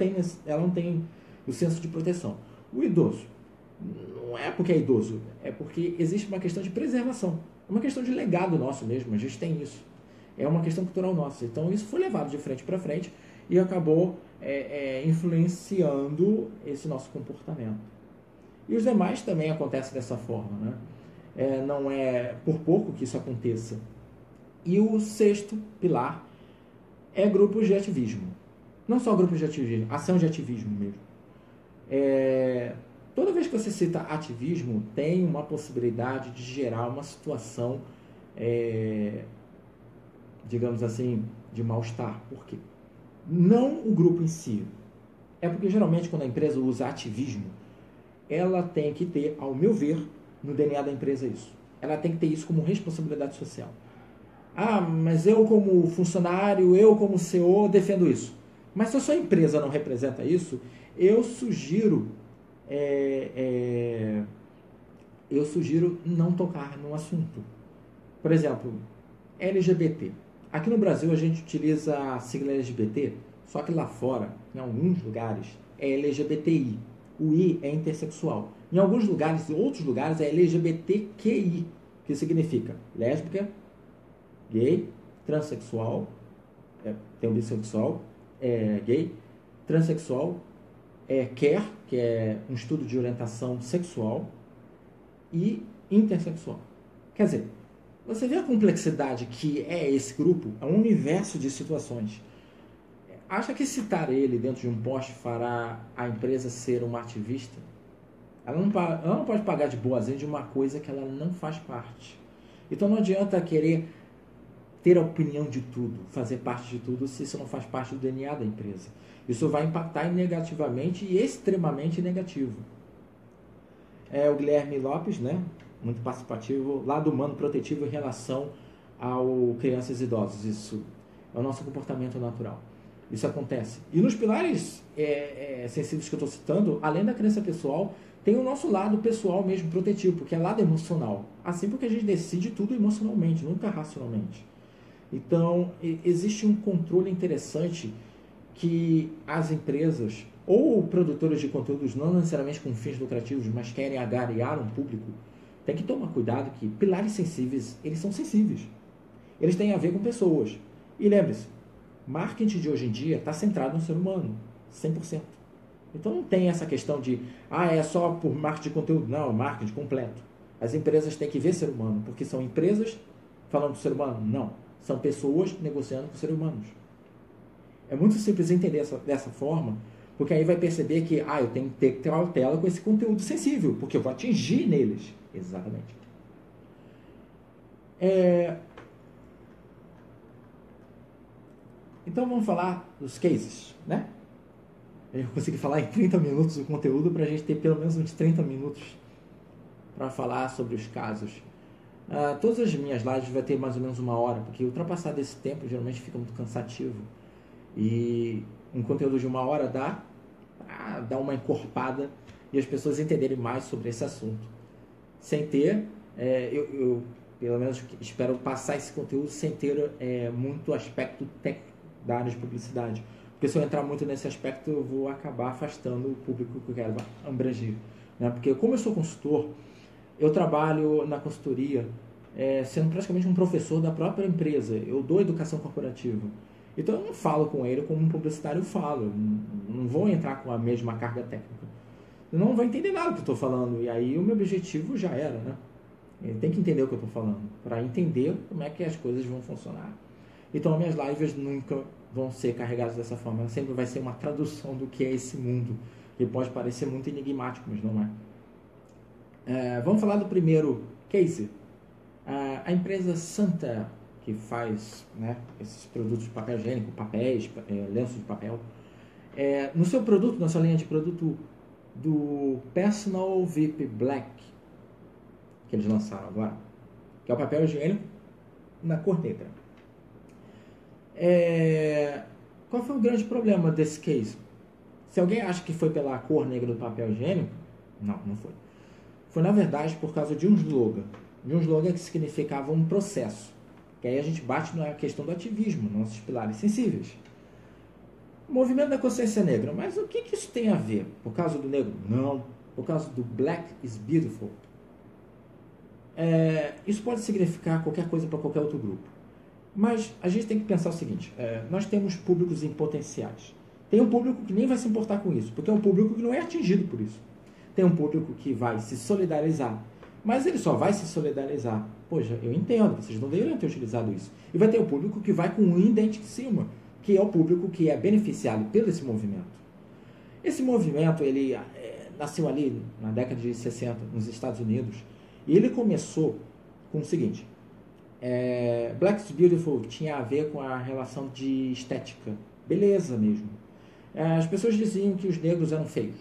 Speaker 1: tem o senso de proteção. O idoso, não é porque é idoso, é porque existe uma questão de preservação. É uma questão de legado nosso mesmo, a gente tem isso. É uma questão cultural nossa. Então isso foi levado de frente para frente e acabou influenciando esse nosso comportamento. E os demais também acontecem dessa forma, né? Não é por pouco que isso aconteça. E o sexto pilar é grupos de ativismo. Não só grupos de ativismo, ação de ativismo mesmo. Toda vez que você cita ativismo, tem uma possibilidade de gerar uma situação, digamos assim, de mal-estar. Por quê? Não o grupo em si. É porque geralmente quando a empresa usa ativismo, ela tem que ter, ao meu ver, no DNA da empresa isso. Ela tem que ter isso como responsabilidade social. Ah, mas eu como funcionário, eu como CEO defendo isso. Mas se a sua empresa não representa isso, eu sugiro não tocar no assunto. Por exemplo, LGBT. Aqui no Brasil a gente utiliza a sigla LGBT, só que lá fora, em alguns lugares, é LGBTI. O I é intersexual. Em alguns lugares, em outros lugares, é LGBTQI, que significa lésbica, gay, transexual, tem um bissexual, gay, transexual, queer, que é um estudo de orientação sexual, e intersexual. Quer dizer, você vê a complexidade que é esse grupo? É um universo de situações. Acha que citar ele dentro de um post fará a empresa ser uma ativista? Ela não pode pagar de boazinha de uma coisa que ela não faz parte. Então não adianta querer ter a opinião de tudo, fazer parte de tudo, se isso não faz parte do DNA da empresa. Isso vai impactar negativamente e extremamente negativo. O Guilherme Lopes, né? Muito participativo, lado humano protetivo em relação ao crianças e idosos. Isso é o nosso comportamento natural. Isso acontece. E nos pilares sensíveis que eu estou citando, além da crença pessoal, tem o nosso lado pessoal mesmo, protetivo, porque é lado emocional. Assim porque a gente decide tudo emocionalmente, nunca racionalmente. Então, existe um controle interessante que as empresas ou produtores de conteúdos, não necessariamente com fins lucrativos, mas querem agariar um público, tem que tomar cuidado que pilares sensíveis, eles são sensíveis. Eles têm a ver com pessoas. E lembre-se, marketing de hoje em dia está centrado no ser humano, 100%. Então não tem essa questão de, é só por marketing de conteúdo. Não, é marketing completo. As empresas têm que ver ser humano, porque são empresas falando do ser humano? Não. São pessoas negociando com seres humanos. É muito simples entender dessa forma, porque aí vai perceber que, eu tenho que ter cautela com esse conteúdo sensível, porque eu vou atingir neles. Exatamente. Então vamos falar dos cases, né? Eu consegui falar em 30 minutos o conteúdo para a gente ter pelo menos uns 30 minutos para falar sobre os casos. Todas as minhas lives vai ter mais ou menos 1 hora, porque ultrapassar desse tempo geralmente fica muito cansativo. E um conteúdo de 1 hora dá uma encorpada e as pessoas entenderem mais sobre esse assunto. Sem ter, eu pelo menos espero passar esse conteúdo sem ter muito aspecto técnico da área de publicidade. Porque se eu entrar muito nesse aspecto, eu vou acabar afastando o público que eu quero abranger. Né? Porque como eu sou consultor, eu trabalho na consultoria sendo praticamente um professor da própria empresa. Eu dou educação corporativa. Então eu não falo com ele como um publicitário falo. Não vou entrar com a mesma carga técnica. Eu não vai entender nada do que eu estou falando. E aí o meu objetivo já era, né? Ele tem que entender o que eu estou falando, para entender como é que as coisas vão funcionar. Então, minhas lives nunca vão ser carregadas dessa forma. Ela sempre vai ser uma tradução do que é esse mundo, que pode parecer muito enigmático, mas não é. Vamos falar do primeiro case. A empresa Santa, que faz, né, esses produtos de papel higiênico, papéis, lenços de papel, no seu produto, na sua linha de produto do Personal VIP Black, que eles lançaram agora, que é o papel higiênico na cor negra. Qual foi o grande problema desse case? Se alguém acha que foi pela cor negra do papel higiênico, não foi. Foi, na verdade, por causa de um slogan. De um slogan que significava um processo. Que aí a gente bate na questão do ativismo, nossos pilares sensíveis. O movimento da consciência negra. Mas o que isso tem a ver? Por causa do negro? Não. Por causa do Black is Beautiful. Isso pode significar qualquer coisa para qualquer outro grupo. Mas a gente tem que pensar o seguinte, nós temos públicos em potenciais. Tem um público que nem vai se importar com isso, porque é um público que não é atingido por isso. Tem um público que vai se solidarizar, mas ele só vai se solidarizar. Poxa, eu entendo, vocês não deveriam ter utilizado isso. E vai ter o público que vai com um indente em cima, que é o público que é beneficiado pelo esse movimento. Esse movimento, ele nasceu ali na década de 60, nos Estados Unidos, e ele começou com o seguinte, Black is Beautiful tinha a ver com a relação de estética, beleza mesmo. As pessoas diziam que os negros eram feios.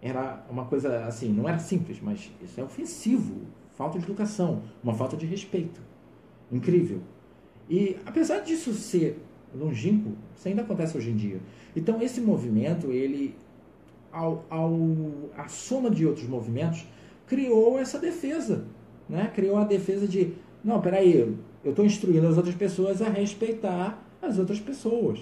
Speaker 1: Era uma coisa assim, não era simples, mas isso é ofensivo, falta de educação, uma falta de respeito. Incrível. E apesar disso ser longínquo, isso ainda acontece hoje em dia. Então esse movimento, ele, a soma de outros movimentos, criou essa defesa, né? Criou a defesa de, não, peraí, eu estou instruindo as outras pessoas a respeitar as outras pessoas,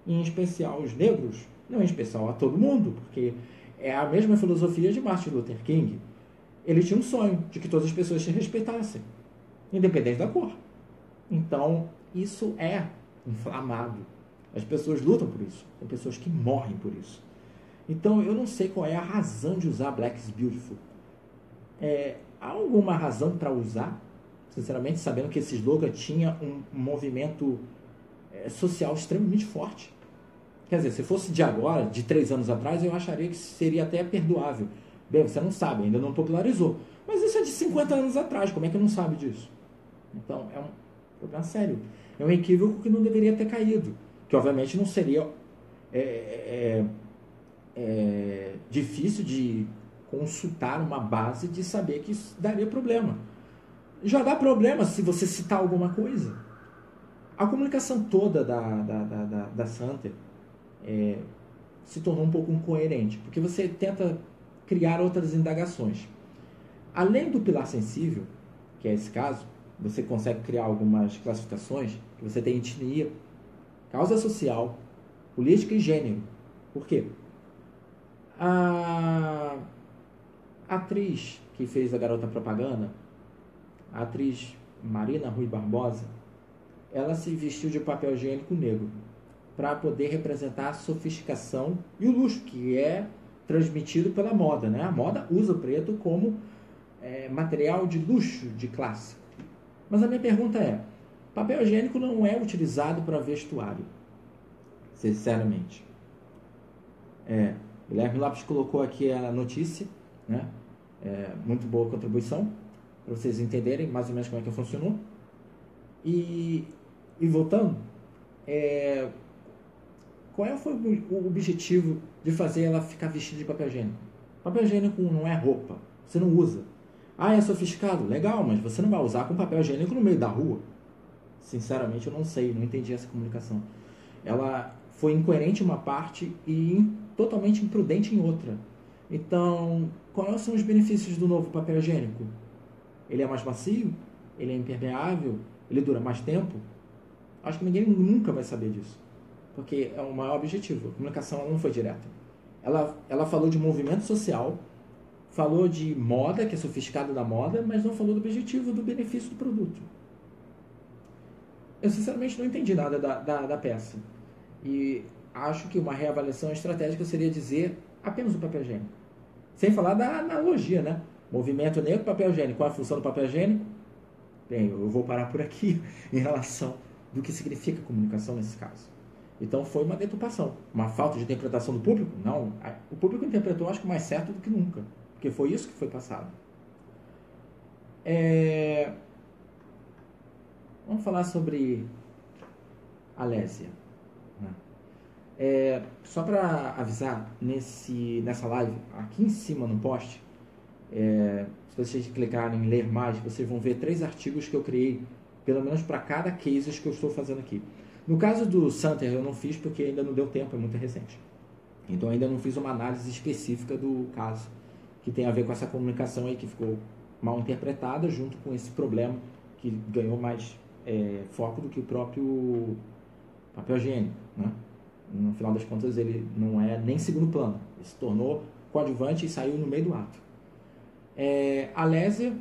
Speaker 1: em especial os negros, não em especial a todo mundo, porque é a mesma filosofia de Martin Luther King. Ele tinha um sonho de que todas as pessoas se respeitassem, independente da cor. Então, isso é inflamado. As pessoas lutam por isso. Tem pessoas que morrem por isso. Então, eu não sei qual é a razão de usar Black is Beautiful. Há alguma razão para usar? Sinceramente, sabendo que esse slogan tinha um movimento social extremamente forte. Quer dizer, se fosse de agora, de 3 anos atrás, eu acharia que seria até perdoável. Bem, você não sabe, ainda não popularizou. Mas isso é de 50 anos atrás, como é que não sabe disso? Então, é um problema sério. É um equívoco que não deveria ter caído. Que, obviamente, não seria difícil de consultar uma base de saber que isso daria problema. Já dá problema se você citar alguma coisa. A comunicação toda da Santer se tornou um pouco incoerente, porque você tenta criar outras indagações. Além do pilar sensível, que é esse caso, você consegue criar algumas classificações, que você tem etnia, causa social, política e gênero. Por quê? A atriz que fez a garota propaganda, a atriz Marina Rui Barbosa, ela se vestiu de papel higiênico negro para poder representar a sofisticação e o luxo que é transmitido pela moda, né? A moda usa o preto como material de luxo, de classe. Mas a minha pergunta é, papel higiênico não é utilizado para vestuário, sinceramente. Guilherme Lopes colocou aqui a notícia, né? Muito boa contribuição, para vocês entenderem mais ou menos como é que funcionou. E voltando, qual foi o objetivo de fazer ela ficar vestida de papel higiênico? Papel higiênico não é roupa, você não usa. É sofisticado? Legal, mas você não vai usar com papel higiênico no meio da rua. Sinceramente, eu não sei, não entendi essa comunicação. Ela foi incoerente em uma parte e totalmente imprudente em outra. Então, quais são os benefícios do novo papel higiênico? Ele é mais macio? Ele é impermeável? Ele dura mais tempo? Acho que ninguém nunca vai saber disso. Porque é o maior objetivo. A comunicação não foi direta. Ela falou de movimento social, falou de moda, que é sofisticado da moda, mas não falou do objetivo, do benefício do produto. Eu sinceramente não entendi nada da peça. E acho que uma reavaliação estratégica seria dizer apenas o papel higiênico. Sem falar da analogia, né? Movimento negro, papel higiênico. Qual é a função do papel higiênico? Bem, eu vou parar por aqui em relação do que significa comunicação nesse caso. Então foi uma deturpação, uma falta de interpretação do público? Não, o público interpretou, acho que mais certo do que nunca, porque foi isso que foi passado. Vamos falar sobre Alésia. Só para avisar, nessa live, aqui em cima no post, se vocês clicarem em ler mais, vocês vão ver 3 artigos que eu criei, pelo menos para cada case que eu estou fazendo aqui. No caso do Santer eu não fiz porque ainda não deu tempo, é muito recente. Então ainda não fiz uma análise específica do caso, que tem a ver com essa comunicação aí que ficou mal interpretada, junto com esse problema que ganhou mais foco do que o próprio papel higiênico, né? No final das contas ele não é nem segundo plano, ele se tornou coadjuvante e saiu no meio do ato. A Lésia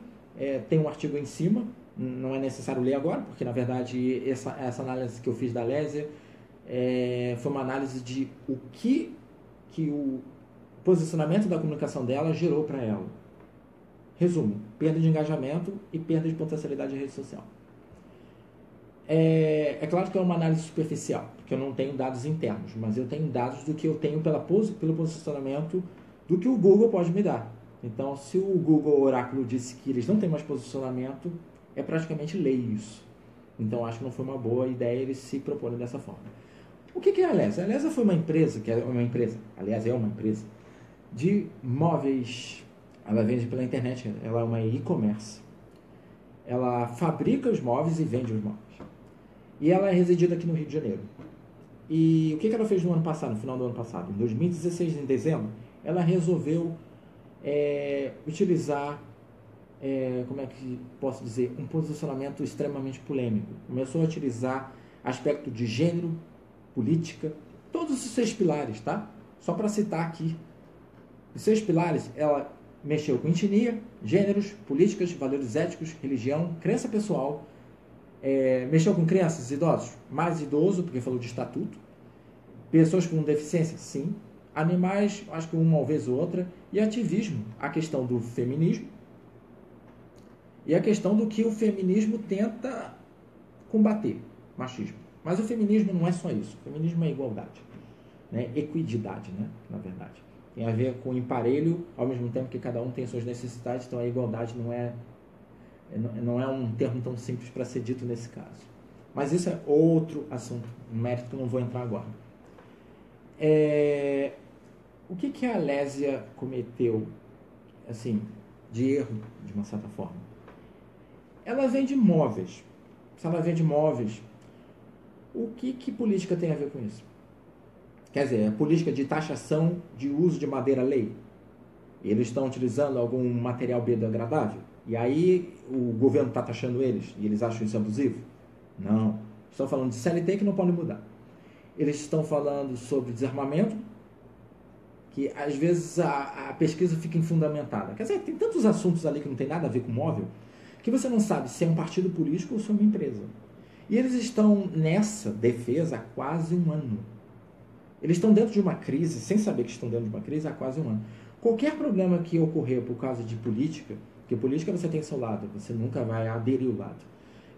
Speaker 1: tem um artigo em cima, não é necessário ler agora, porque na verdade essa análise que eu fiz da Lésia foi uma análise de o que o posicionamento da comunicação dela gerou para ela. Resumo, perda de engajamento e perda de potencialidade de rede social. É claro que é uma análise superficial, porque eu não tenho dados internos, mas eu tenho dados do que eu tenho pelo posicionamento do que o Google pode me dar. Então, se o Google Oráculo disse que eles não têm mais posicionamento, é praticamente lei isso. Então, acho que não foi uma boa ideia eles se proporem dessa forma. O que é a Alésia? A Alésia foi uma empresa, aliás, é uma empresa, de móveis. Ela vende pela internet, ela é uma e-commerce. Ela fabrica os móveis e vende os móveis. E ela é residida aqui no Rio de Janeiro. E o que ela fez no ano passado, no final do ano passado? Em 2016, em dezembro, ela resolveu utilizar, como é que posso dizer, um posicionamento extremamente polêmico. Começou a utilizar aspecto de gênero, política, todos os 6 pilares, tá? Só para citar aqui. Os 6 pilares, ela mexeu com etnia, gêneros, políticas, valores éticos, religião, crença pessoal, mexeu com crianças, idosos, mais idoso, porque falou de estatuto, pessoas com deficiência, sim, animais, acho que uma vez ou outra, e ativismo, a questão do feminismo, e a questão do que o feminismo tenta combater, machismo. Mas o feminismo não é só isso, o feminismo é igualdade, né? Equidade, né? Na verdade. Tem a ver com emparelho, ao mesmo tempo que cada um tem suas necessidades, então a igualdade não é um termo tão simples para ser dito nesse caso. Mas isso é outro assunto, um mérito que eu não vou entrar agora. O que a Alésia cometeu, assim, de erro, de uma certa forma? Ela vende móveis. Se ela vende móveis, o que política tem a ver com isso? Quer dizer, a política de taxação de uso de madeira lei? Eles estão utilizando algum material biodegradável? E aí o governo está taxando eles e eles acham isso abusivo? Não. Estão falando de CLT que não podem mudar. Eles estão falando sobre desarmamento, que às vezes a pesquisa fica infundamentada. Quer dizer, tem tantos assuntos ali que não tem nada a ver com móvel, que você não sabe se é um partido político ou se é uma empresa. E eles estão nessa defesa há quase um ano. Eles estão dentro de uma crise, sem saber que estão dentro de uma crise há quase um ano. Qualquer problema que ocorrer por causa de política, porque política você tem seu lado, você nunca vai aderir o lado.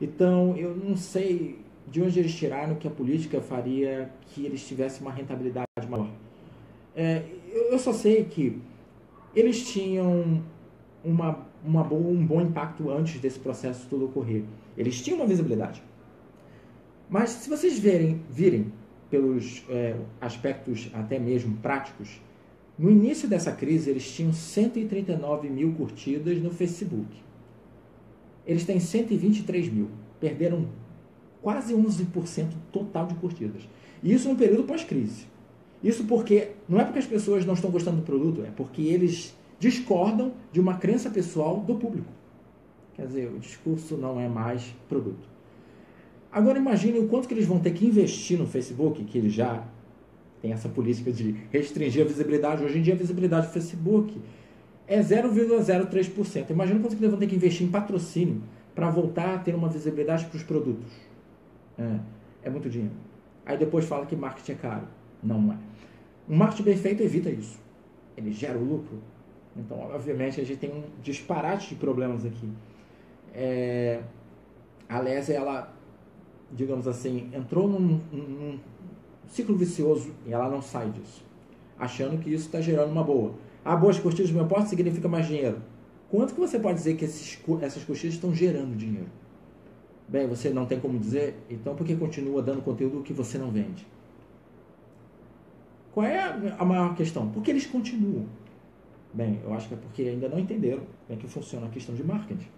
Speaker 1: Então, eu não sei de onde eles tiraram que a política faria que eles tivessem uma rentabilidade maior. Eu só sei que eles tinham um bom impacto antes desse processo todo ocorrer. Eles tinham uma visibilidade. Mas se vocês virem pelos aspectos até mesmo práticos, no início dessa crise eles tinham 139 mil curtidas no Facebook. Eles têm 123 mil. Perderam quase 11% total de curtidas. E isso no período pós-crise. Isso porque, não é porque as pessoas não estão gostando do produto, é porque eles discordam de uma crença pessoal do público. Quer dizer, o discurso não é mais produto. Agora imagine o quanto que eles vão ter que investir no Facebook, que eles já têm essa política de restringir a visibilidade. Hoje em dia a visibilidade do Facebook é 0,03%. Imagina quanto que eles vão ter que investir em patrocínio para voltar a ter uma visibilidade para os produtos. É muito dinheiro. Aí depois fala que marketing é caro. Não é. Um marketing bem feito evita isso. Ele gera o lucro. Então, obviamente, a gente tem um disparate de problemas aqui. A Lese, ela, digamos assim, entrou num ciclo vicioso e ela não sai disso, achando que isso está gerando uma boa. Boas curtidas do meu porte significa mais dinheiro. Quanto que você pode dizer que essas curtidas estão gerando dinheiro? Bem, você não tem como dizer, então por que continua dando conteúdo que você não vende? Qual é a maior questão? Por que eles continuam? Bem, eu acho que é porque ainda não entenderam como é que funciona a questão de marketing.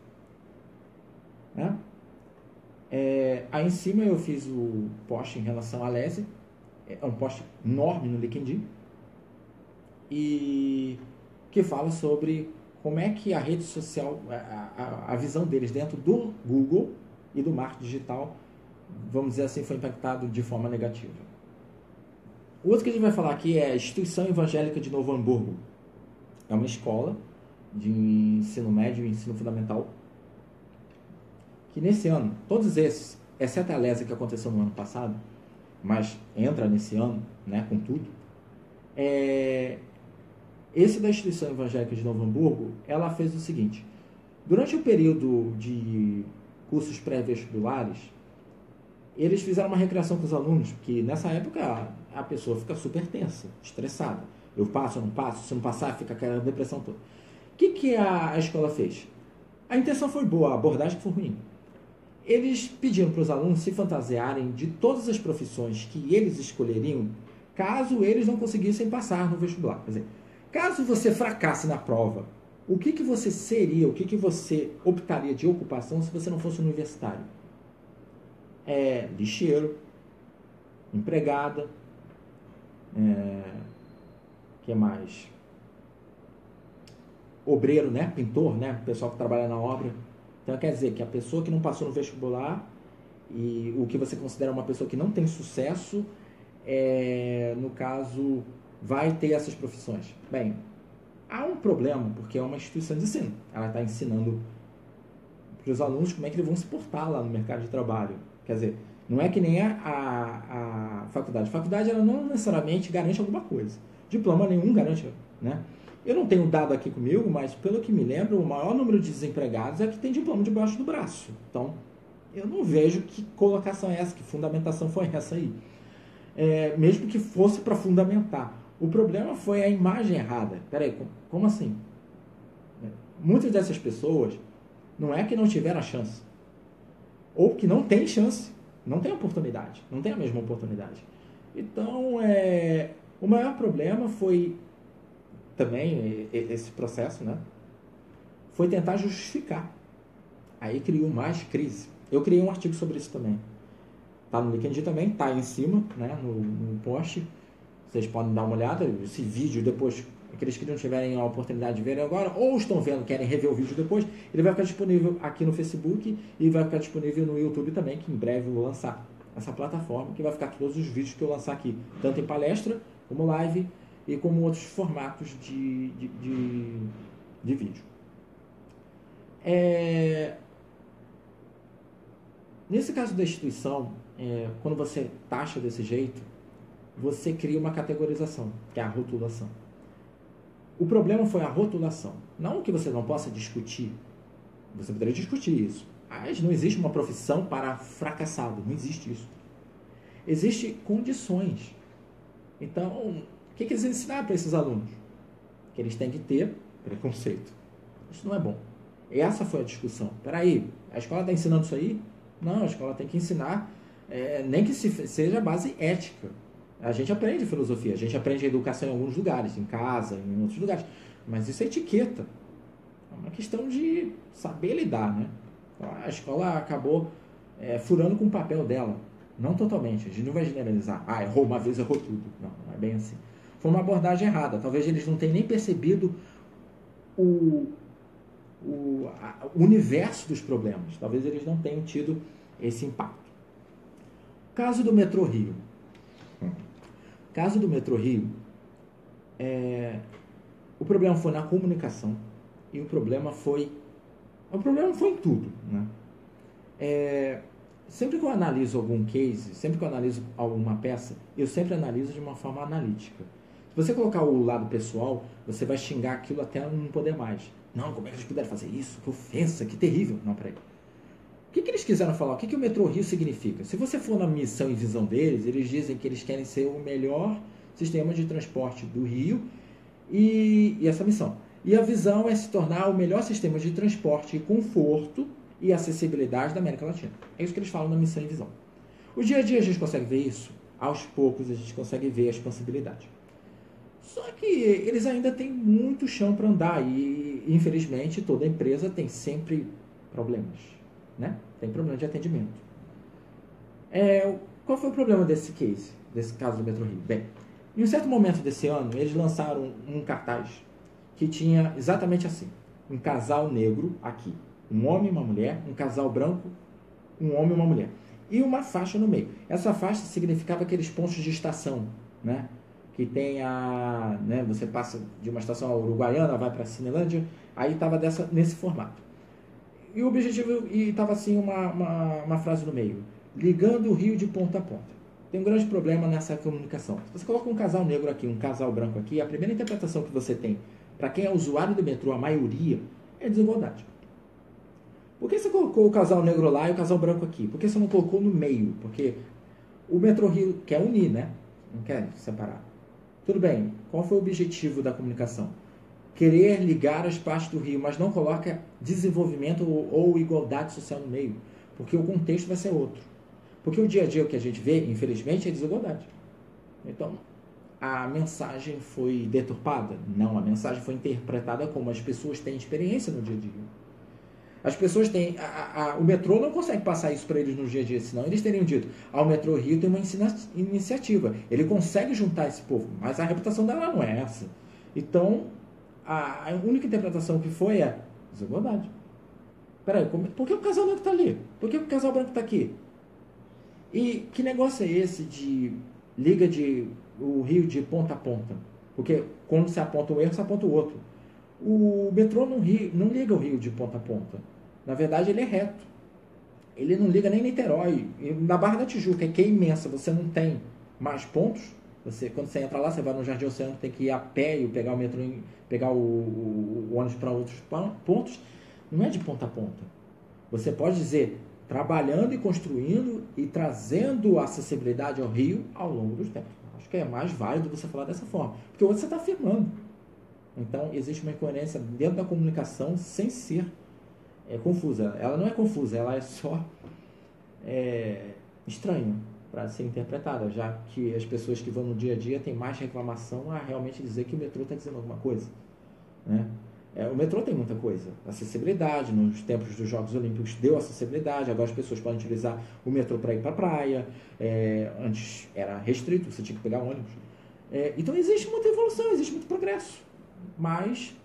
Speaker 1: Aí em cima eu fiz o post em relação à Lese. É um post enorme no LinkedIn. E que fala sobre como é que a rede social, a visão deles dentro do Google e do marketing digital, vamos dizer assim, foi impactado de forma negativa. O outro que a gente vai falar aqui é a Instituição Evangélica de Novo Hamburgo. É uma escola de ensino médio e ensino fundamental que nesse ano, todos esses, exceto a Lese que aconteceu no ano passado, mas entra nesse ano, né, com tudo, esse da Instituição Evangélica de Novo Hamburgo, ela fez o seguinte: durante o período de cursos pré-vestibulares, eles fizeram uma recreação com os alunos, porque nessa época a pessoa fica super tensa, estressada. Eu passo, eu não passo, se não passar fica aquela depressão toda. O que a escola fez? A intenção foi boa, a abordagem foi ruim. Eles pediram para os alunos se fantasiarem de todas as profissões que eles escolheriam caso eles não conseguissem passar no vestibular. Quer dizer, caso você fracasse na prova, o que você seria, o que você optaria de ocupação se você não fosse universitário? Lixeiro, empregada, que mais? Obreiro, né? Pintor, né? Pessoal que trabalha na obra. Então quer dizer que a pessoa que não passou no vestibular e o que você considera uma pessoa que não tem sucesso, no caso, vai ter essas profissões. Bem, há um problema, porque é uma instituição de ensino. Ela está ensinando para os alunos como é que eles vão se portar lá no mercado de trabalho. Quer dizer, não é que nem a faculdade. A faculdade, ela não necessariamente garante alguma coisa. Diploma nenhum garante, né? Eu não tenho dado aqui comigo, mas pelo que me lembro, o maior número de desempregados é que tem diploma debaixo do braço. Então, eu não vejo que colocação é essa, que fundamentação foi essa aí. Mesmo que fosse para fundamentar. O problema foi a imagem errada. Peraí, como assim? Muitas dessas pessoas não é que não tiveram a chance, ou que não tem chance, não tem oportunidade, não tem a mesma oportunidade. Então, o maior problema foi também esse processo, né? Foi tentar justificar. Aí criou mais crise. Eu criei um artigo sobre isso também. Tá no LinkedIn também, tá aí em cima, né, no post. Vocês podem dar uma olhada. Esse vídeo depois aqueles que não tiverem a oportunidade de verem agora, ou estão vendo, querem rever o vídeo depois, ele vai ficar disponível aqui no Facebook e vai ficar disponível no YouTube também, que em breve eu vou lançar essa plataforma, que vai ficar todos os vídeos que eu lançar aqui, tanto em palestra, como live, e como outros formatos de vídeo. Nesse caso da instituição, quando você taxa desse jeito, você cria uma categorização, que é a rotulação. O problema foi a rotulação. Não que você não possa discutir, você poderia discutir isso, mas não existe uma profissão para fracassado, não existe isso. Existem condições. Então, o que eles ensinaram para esses alunos? Que eles têm que ter preconceito. Isso não é bom. Essa foi a discussão. Peraí, a escola está ensinando isso aí? Não, a escola tem que ensinar, nem que seja base ética. A gente aprende filosofia, a gente aprende educação em alguns lugares, em casa, em outros lugares. Mas isso é etiqueta. É uma questão de saber lidar, né? Então, a escola acabou furando com o papel dela. Não totalmente, a gente não vai generalizar. Errou uma vez, errou tudo. Não, não é bem assim. Foi uma abordagem errada. Talvez eles não tenham nem percebido o universo dos problemas. Talvez eles não tenham tido esse impacto. Caso do Metrô Rio. Caso do Metrô Rio, o problema foi na comunicação e o problema foi em tudo, né? Sempre que eu analiso algum case, sempre que eu analiso alguma peça, eu sempre analiso de uma forma analítica. Se você colocar o lado pessoal, você vai xingar aquilo até não poder mais. Não, como é que eles puderam fazer isso? Que ofensa, que terrível. Não, peraí. O que eles quiseram falar? O que o Metrô Rio significa? Se você for na missão e visão deles, eles dizem que eles querem ser o melhor sistema de transporte do Rio e essa missão. E a visão é se tornar o melhor sistema de transporte e conforto e acessibilidade da América Latina. É isso que eles falam na missão e visão. O dia a dia a gente consegue ver isso, aos poucos a gente consegue ver a expansibilidade. Só que eles ainda têm muito chão para andar e, infelizmente, toda empresa tem sempre problemas, né? Tem problema de atendimento. Qual foi o problema desse case, desse caso do Metrô Rio? Bem, em um certo momento desse ano, eles lançaram um cartaz que tinha exatamente assim, um casal negro aqui, um homem e uma mulher, um casal branco, um homem e uma mulher, e uma faixa no meio. Essa faixa significava aqueles pontos de estação, né? Que tem né, você passa de uma estação uruguaiana, vai para a Cinelândia, aí estava nesse formato. E o objetivo, e estava assim uma frase no meio, ligando o Rio de ponta a ponta. Tem um grande problema nessa comunicação. Se você coloca um casal negro aqui, um casal branco aqui, a primeira interpretação que você tem, para quem é usuário do metrô, a maioria, é desigualdade. Por que você colocou o casal negro lá e o casal branco aqui? Por que você não colocou no meio? Porque o Metrô Rio quer unir, né? Não quer separar. Tudo bem, qual foi o objetivo da comunicação? Querer ligar as partes do Rio, mas não coloca desenvolvimento ou igualdade social no meio, porque o contexto vai ser outro. Porque o dia a dia o que a gente vê, infelizmente, é desigualdade. Então, a mensagem foi deturpada? Não, a mensagem foi interpretada como as pessoas têm experiência no dia a dia. As pessoas têm... o metrô não consegue passar isso para eles no dia a dia, senão eles teriam dito, o Metrô Rio tem uma iniciativa, ele consegue juntar esse povo, mas a reputação dela não é essa. Então, a única interpretação que foi é desigualdade. Peraí, por que o casal negro está ali? Por que o casal branco está aqui? E que negócio é esse de liga o Rio de ponta a ponta? Porque quando se aponta um erro, se aponta o outro. O metrô não liga o Rio de ponta a ponta. Na verdade, ele é reto. Ele não liga nem Niterói. E na Barra da Tijuca, que é imensa, você não tem mais pontos. Quando você entra lá, você vai no Jardim Oceânico, tem que ir a pé e pegar o metrô, pegar o ônibus para outros pontos. Não é de ponta a ponta. Você pode dizer, trabalhando e construindo e trazendo acessibilidade ao Rio ao longo dos tempos. Acho que é mais válido você falar dessa forma. Porque hoje você está afirmando. Então, existe uma incoerência dentro da comunicação sem ser confusa. Ela não é confusa, ela é só estranha para ser interpretada, já que as pessoas que vão no dia a dia têm mais reclamação a realmente dizer que o metrô está dizendo alguma coisa, né? O metrô tem muita coisa, acessibilidade, nos tempos dos Jogos Olímpicos deu acessibilidade, agora as pessoas podem utilizar o metrô para ir para a praia, antes era restrito, você tinha que pegar ônibus. Então existe muita evolução, existe muito progresso. Mas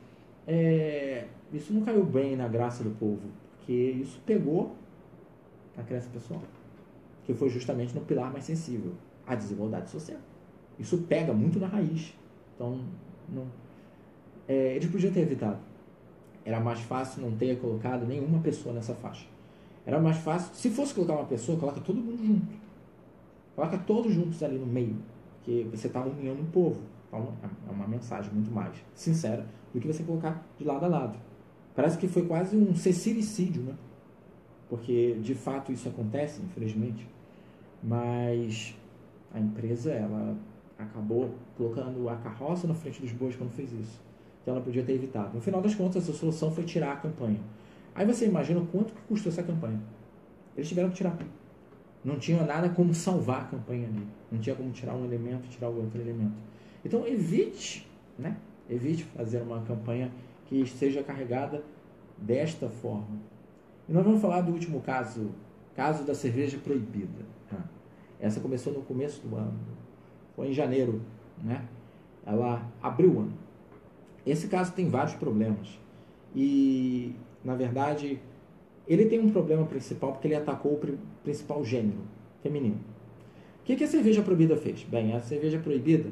Speaker 1: isso não caiu bem na graça do povo, porque isso pegou na crença pessoal, que foi justamente no pilar mais sensível, a desigualdade social. Isso pega muito na raiz. Então, eles podiam ter evitado. Era mais fácil não ter colocado nenhuma pessoa nessa faixa. Era mais fácil, se fosse colocar uma pessoa, coloca todo mundo junto. Coloca todos juntos ali no meio, porque você está unindo o povo. Então, é uma mensagem muito mais sincera do que você colocar de lado a lado. Parece que foi quase um ceciricídio, né? Porque, de fato, isso acontece, infelizmente. Mas a empresa, ela acabou colocando a carroça na frente dos bois quando fez isso. Então, ela podia ter evitado. No final das contas, a solução foi tirar a campanha. Aí você imagina o quanto que custou essa campanha. Eles tiveram que tirar. Não tinha nada como salvar a campanha ali. Não tinha como tirar um elemento e tirar o outro elemento. Então, evite, né? Evite fazer uma campanha que seja carregada desta forma. E nós vamos falar do último caso da cerveja proibida. Essa começou no começo do ano. Foi em janeiro, né? Ela abriu o ano. Esse caso tem vários problemas. E, na verdade, ele tem um problema principal porque ele atacou o principal gênero, feminino. O que a cerveja proibida fez? Bem, a cerveja proibida,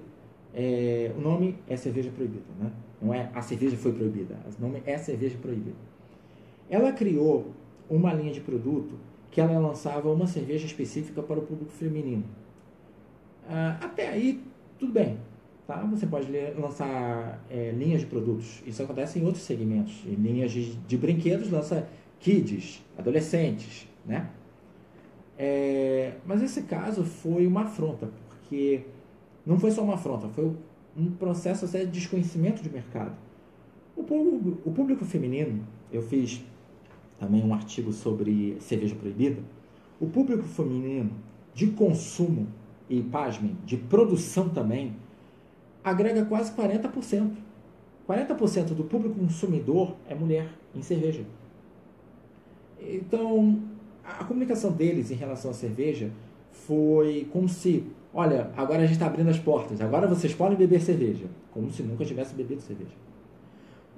Speaker 1: o nome é cerveja proibida, né? Não é a cerveja foi proibida, o nome é cerveja proibida. Ela criou uma linha de produto que ela lançava uma cerveja específica para o público feminino. Até aí, tudo bem. Tá? Você pode lançar linhas de produtos. Isso acontece em outros segmentos. Em linhas de brinquedos, lança kids, adolescentes. Né? Mas esse caso foi uma afronta, porque não foi só uma afronta, foi um processo até de desconhecimento de mercado. O público feminino, eu fiz também um artigo sobre cerveja proibida. O público feminino de consumo e, pasmem, de produção também, agrega quase 40%. 40% do público consumidor é mulher em cerveja. Então, a comunicação deles em relação à cerveja foi como se, olha, agora a gente está abrindo as portas, agora vocês podem beber cerveja, como se nunca tivesse bebido cerveja.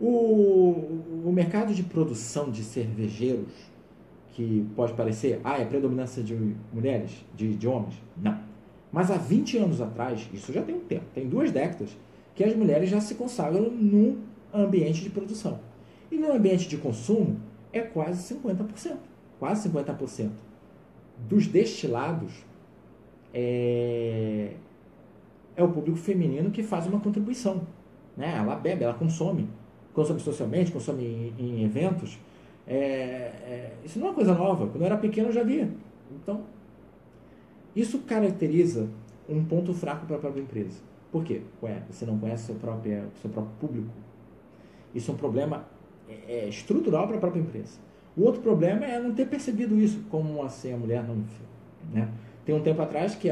Speaker 1: O mercado de produção de cervejeiros, que pode parecer, é predominância de mulheres, de homens? Não. Mas há 20 anos atrás, isso já tem um tempo, tem 2 décadas, que as mulheres já se consagram no ambiente de produção. E no ambiente de consumo, é quase 50%. Quase 50% dos destilados é o público feminino que faz uma contribuição. Né? Ela bebe, ela consome socialmente, consome em eventos. Isso não é uma coisa nova. Quando eu era pequeno eu já via. Então, isso caracteriza um ponto fraco para a própria empresa. Por quê? Você não conhece seu próprio público. Isso é um problema estrutural para a própria empresa. O outro problema é não ter percebido isso, como assim a mulher não... Né? Tem um tempo atrás que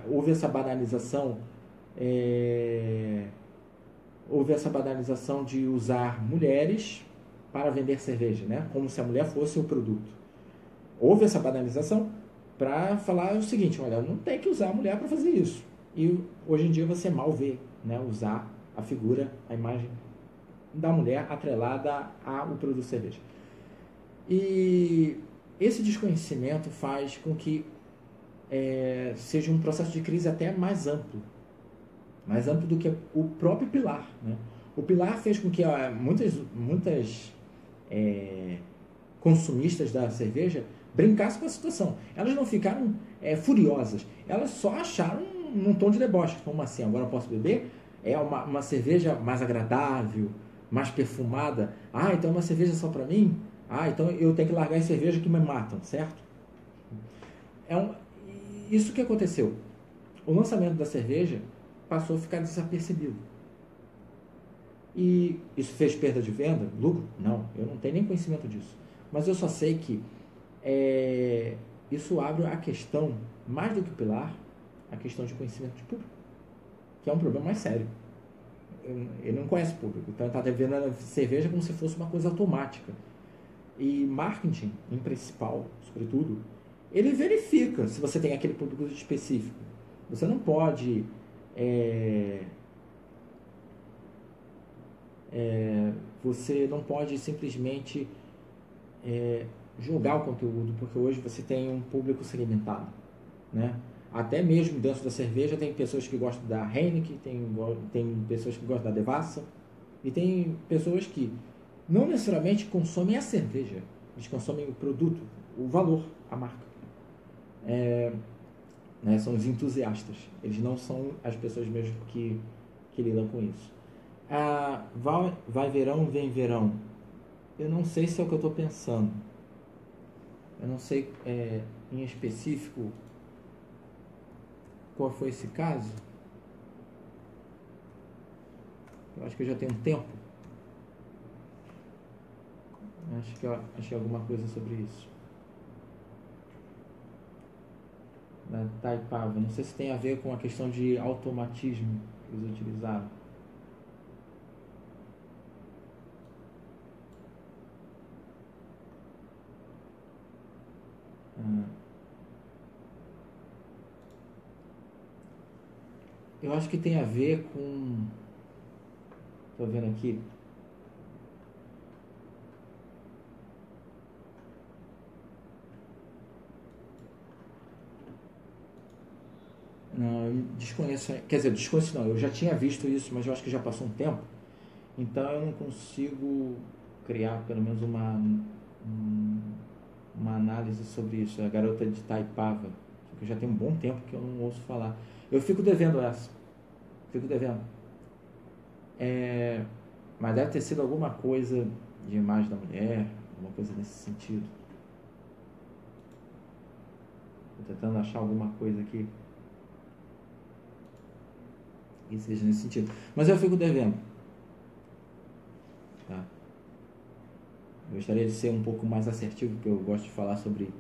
Speaker 1: houve essa banalização de usar mulheres para vender cerveja, né? Como se a mulher fosse o produto. Houve essa banalização para falar o seguinte, olha, não tem que usar a mulher para fazer isso. E hoje em dia você mal vê, né, usar a figura, a imagem da mulher atrelada ao produto de cerveja. E esse desconhecimento faz com que seja um processo de crise até mais amplo do que o próprio pilar. Né? O pilar fez com que muitas consumistas da cerveja brincassem com a situação. Elas não ficaram furiosas, elas só acharam num tom de deboche. Como assim? Agora eu posso beber? É uma cerveja mais agradável, mais perfumada. Então é uma cerveja só para mim? Então eu tenho que largar as cervejas que me matam, certo? Isso que aconteceu. O lançamento da cerveja passou a ficar desapercebido. E isso fez perda de venda? Lucro? Não, eu não tenho nem conhecimento disso. Mas eu só sei que isso abre a questão, mais do que o pilar, a questão de conhecimento de público, que é um problema mais sério. Ele não conhece o público, então ele está devendo a cerveja como se fosse uma coisa automática. E marketing, em principal, sobretudo, ele verifica se você tem aquele público específico. Você não pode Você não pode simplesmente jogar o conteúdo, porque hoje você tem um público segmentado, né? Até mesmo dentro da cerveja tem pessoas que gostam da Heineken, tem pessoas que gostam da Devassa, e tem pessoas que não necessariamente consomem a cerveja, eles consomem o produto, o valor, a marca. Né? São os entusiastas, eles não são as pessoas mesmo que lidam com isso. Vai verão, vem verão. Eu não sei se é o que eu estou pensando. Eu não sei em específico qual foi esse caso. Eu acho que eu já tenho um tempo. Acho que é alguma coisa sobre isso. Da Taipava. Não sei se tem a ver com a questão de automatismo que eles utilizaram. Eu acho que tem a ver com... Estou vendo aqui. Não, eu desconheço. Quer dizer, desconheço não. Eu já tinha visto isso, mas eu acho que já passou um tempo. Então eu não consigo criar pelo menos uma análise sobre isso. A garota de Taipava. Só que já tem um bom tempo que eu não ouço falar. Eu fico devendo essa. Fico devendo. Mas deve ter sido alguma coisa de imagem da mulher, alguma coisa nesse sentido. Estou tentando achar alguma coisa aqui que seja nesse sentido. Mas eu fico devendo. Tá? Eu gostaria de ser um pouco mais assertivo, porque eu gosto de falar sobre,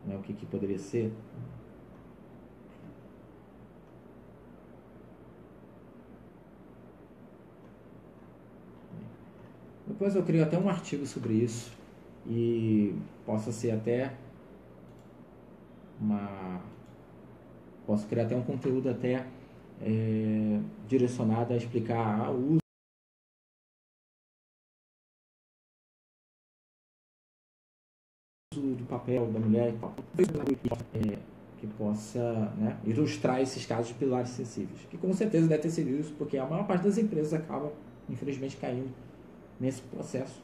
Speaker 1: né, o que poderia ser. Depois eu crio até um artigo sobre isso e possa ser até posso criar até um conteúdo até direcionado a explicar o uso do papel da mulher e tal, que possa, né, ilustrar esses casos de pilares sensíveis, que com certeza deve ter sido isso, porque a maior parte das empresas acaba, infelizmente, caindo nesse processo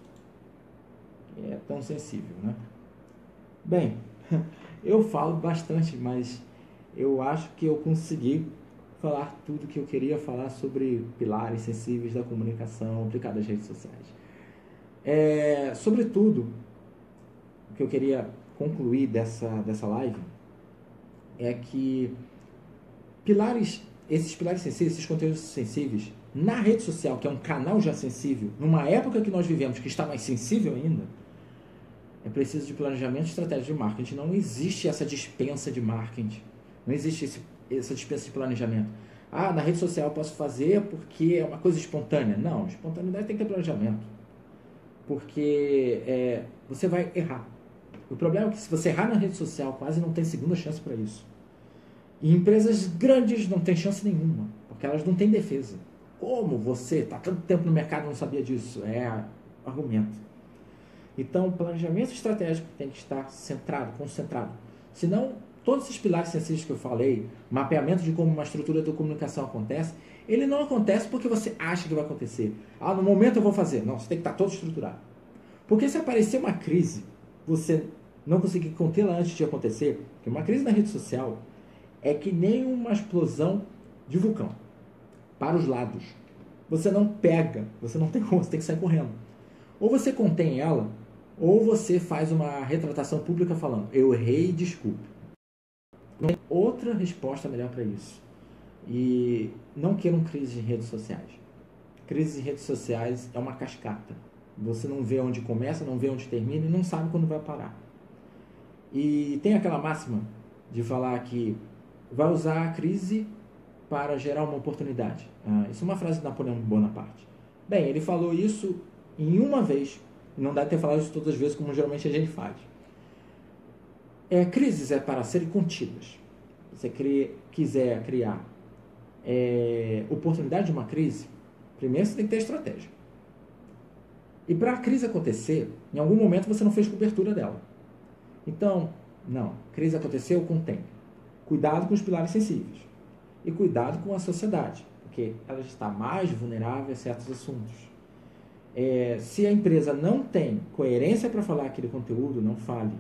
Speaker 1: que é tão sensível, né? Bem, eu falo bastante, mas eu acho que eu consegui falar tudo que eu queria falar sobre pilares sensíveis da comunicação aplicada às redes sociais. Sobretudo, o que eu queria concluir dessa live é que esses pilares sensíveis, esses conteúdos sensíveis, na rede social, que é um canal já sensível, numa época que nós vivemos que está mais sensível ainda, é preciso de planejamento e estratégia de marketing. Não existe essa dispensa de marketing. Não existe essa dispensa de planejamento. Na rede social eu posso fazer porque é uma coisa espontânea. Não, espontaneidade tem que ter planejamento. Porque você vai errar. O problema é que se você errar na rede social, quase não tem segunda chance para isso. E empresas grandes não têm chance nenhuma, porque elas não têm defesa. Como você está tanto tempo no mercado e não sabia disso? É argumento. Então, o planejamento estratégico tem que estar centrado, concentrado. Senão, todos esses pilares sensíveis que eu falei, mapeamento de como uma estrutura de comunicação acontece, ele não acontece porque você acha que vai acontecer. No momento eu vou fazer. Não, você tem que estar todo estruturado. Porque se aparecer uma crise, você não conseguir contê-la antes de acontecer, porque uma crise na rede social é que nem uma explosão de vulcão, para os lados. Você não pega, você não tem como, você tem que sair correndo. Ou você contém ela, ou você faz uma retratação pública falando, eu errei, desculpe. Não tem outra resposta melhor para isso. E não queiram crises em redes sociais. Crises em redes sociais é uma cascata. Você não vê onde começa, não vê onde termina e não sabe quando vai parar. E tem aquela máxima de falar que vai usar a crise para gerar uma oportunidade. Isso é uma frase de Napoleão Bonaparte. Bem, ele falou isso em uma vez, e não dá de ter falado isso todas as vezes, como geralmente a gente faz. Crises é para serem contidas. Se você quiser criar oportunidade de uma crise, primeiro você tem que ter estratégia. E para a crise acontecer, em algum momento você não fez cobertura dela. Então, não, crise aconteceu com tempo. Cuidado com os pilares sensíveis. E cuidado com a sociedade, porque ela está mais vulnerável a certos assuntos. Se a empresa não tem coerência para falar aquele conteúdo, não fale.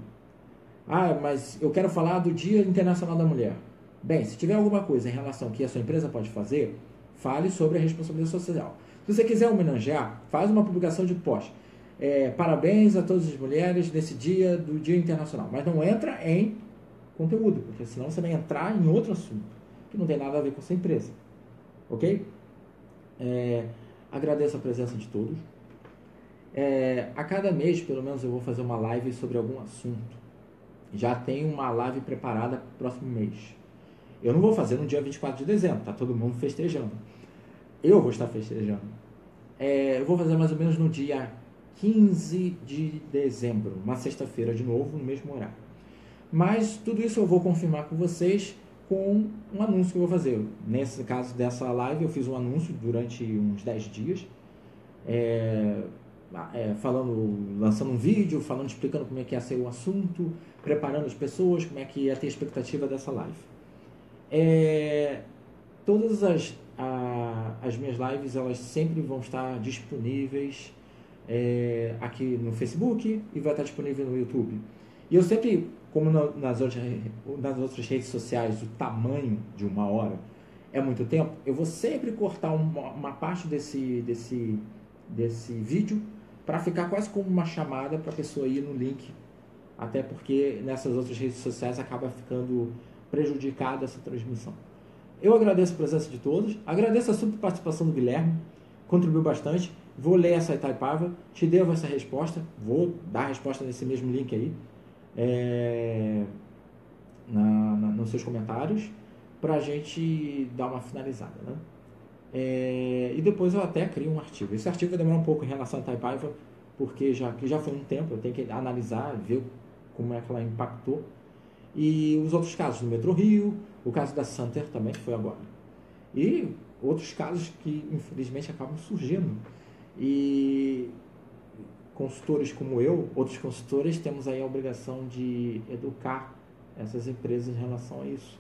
Speaker 1: Ah, mas eu quero falar do Dia Internacional da Mulher. Bem, se tiver alguma coisa em relação que a sua empresa pode fazer, fale sobre a responsabilidade social. Se você quiser homenagear, faz uma publicação de post. Parabéns a todas as mulheres nesse dia do Dia Internacional. Mas não entra em conteúdo, porque senão você vai entrar em outro assunto que não tem nada a ver com a sua empresa. Ok? Agradeço a presença de todos. A cada mês, pelo menos, eu vou fazer uma live sobre algum assunto. Já tenho uma live preparada para o próximo mês. Eu não vou fazer no dia 24 de dezembro, tá todo mundo festejando. Eu vou estar festejando. Eu vou fazer mais ou menos no dia 15 de dezembro, uma sexta-feira de novo, no mesmo horário. Mas tudo isso eu vou confirmar com vocês com um anúncio que eu vou fazer. Nesse caso dessa live, eu fiz um anúncio durante uns 10 dias, lançando um vídeo, explicando como é que ia ser o assunto, preparando as pessoas, como é que ia ter a expectativa dessa live. Todas as minhas lives, elas sempre vão estar disponíveis aqui no Facebook e vai estar disponível no YouTube. E eu sempre, como nas outras redes sociais, o tamanho de uma hora é muito tempo, eu vou sempre cortar uma parte desse vídeo para ficar quase como uma chamada para a pessoa ir no link, até porque nessas outras redes sociais acaba ficando prejudicada essa transmissão. Eu agradeço a presença de todos, agradeço a sua participação do Guilherme, contribuiu bastante. Vou ler essa Itaipava, te devo essa resposta, vou dar a resposta nesse mesmo link aí, nos seus comentários, para a gente dar uma finalizada, né? E depois eu até crio um artigo. Esse artigo vai demorar um pouco em relação a Itaipava, porque já foi um tempo, eu tenho que analisar, ver como é que ela impactou. E os outros casos do Metrô Rio, o caso da Santer também, que foi agora. E outros casos que, infelizmente, acabam surgindo. E consultores como eu, outros consultores, temos aí a obrigação de educar essas empresas em relação a isso.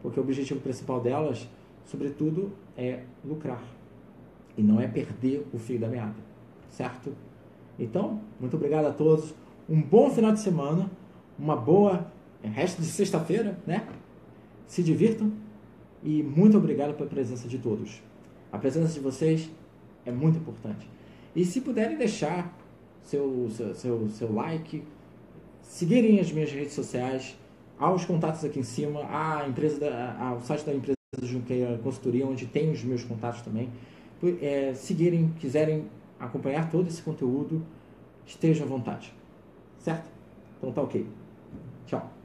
Speaker 1: Porque o objetivo principal delas, sobretudo, é lucrar. E não é perder o fio da meada. Certo? Então, muito obrigado a todos. Um bom final de semana. Uma boa resto de sexta-feira, né? Se divirtam. E muito obrigado pela presença de todos. A presença de vocês é muito importante. E se puderem deixar seu like, seguirem as minhas redes sociais, aos contatos aqui em cima, o site da empresa Junqueira Consultoria, onde tem os meus contatos também. Seguirem, quiserem acompanhar todo esse conteúdo, estejam à vontade. Certo? Então tá ok. Tchau.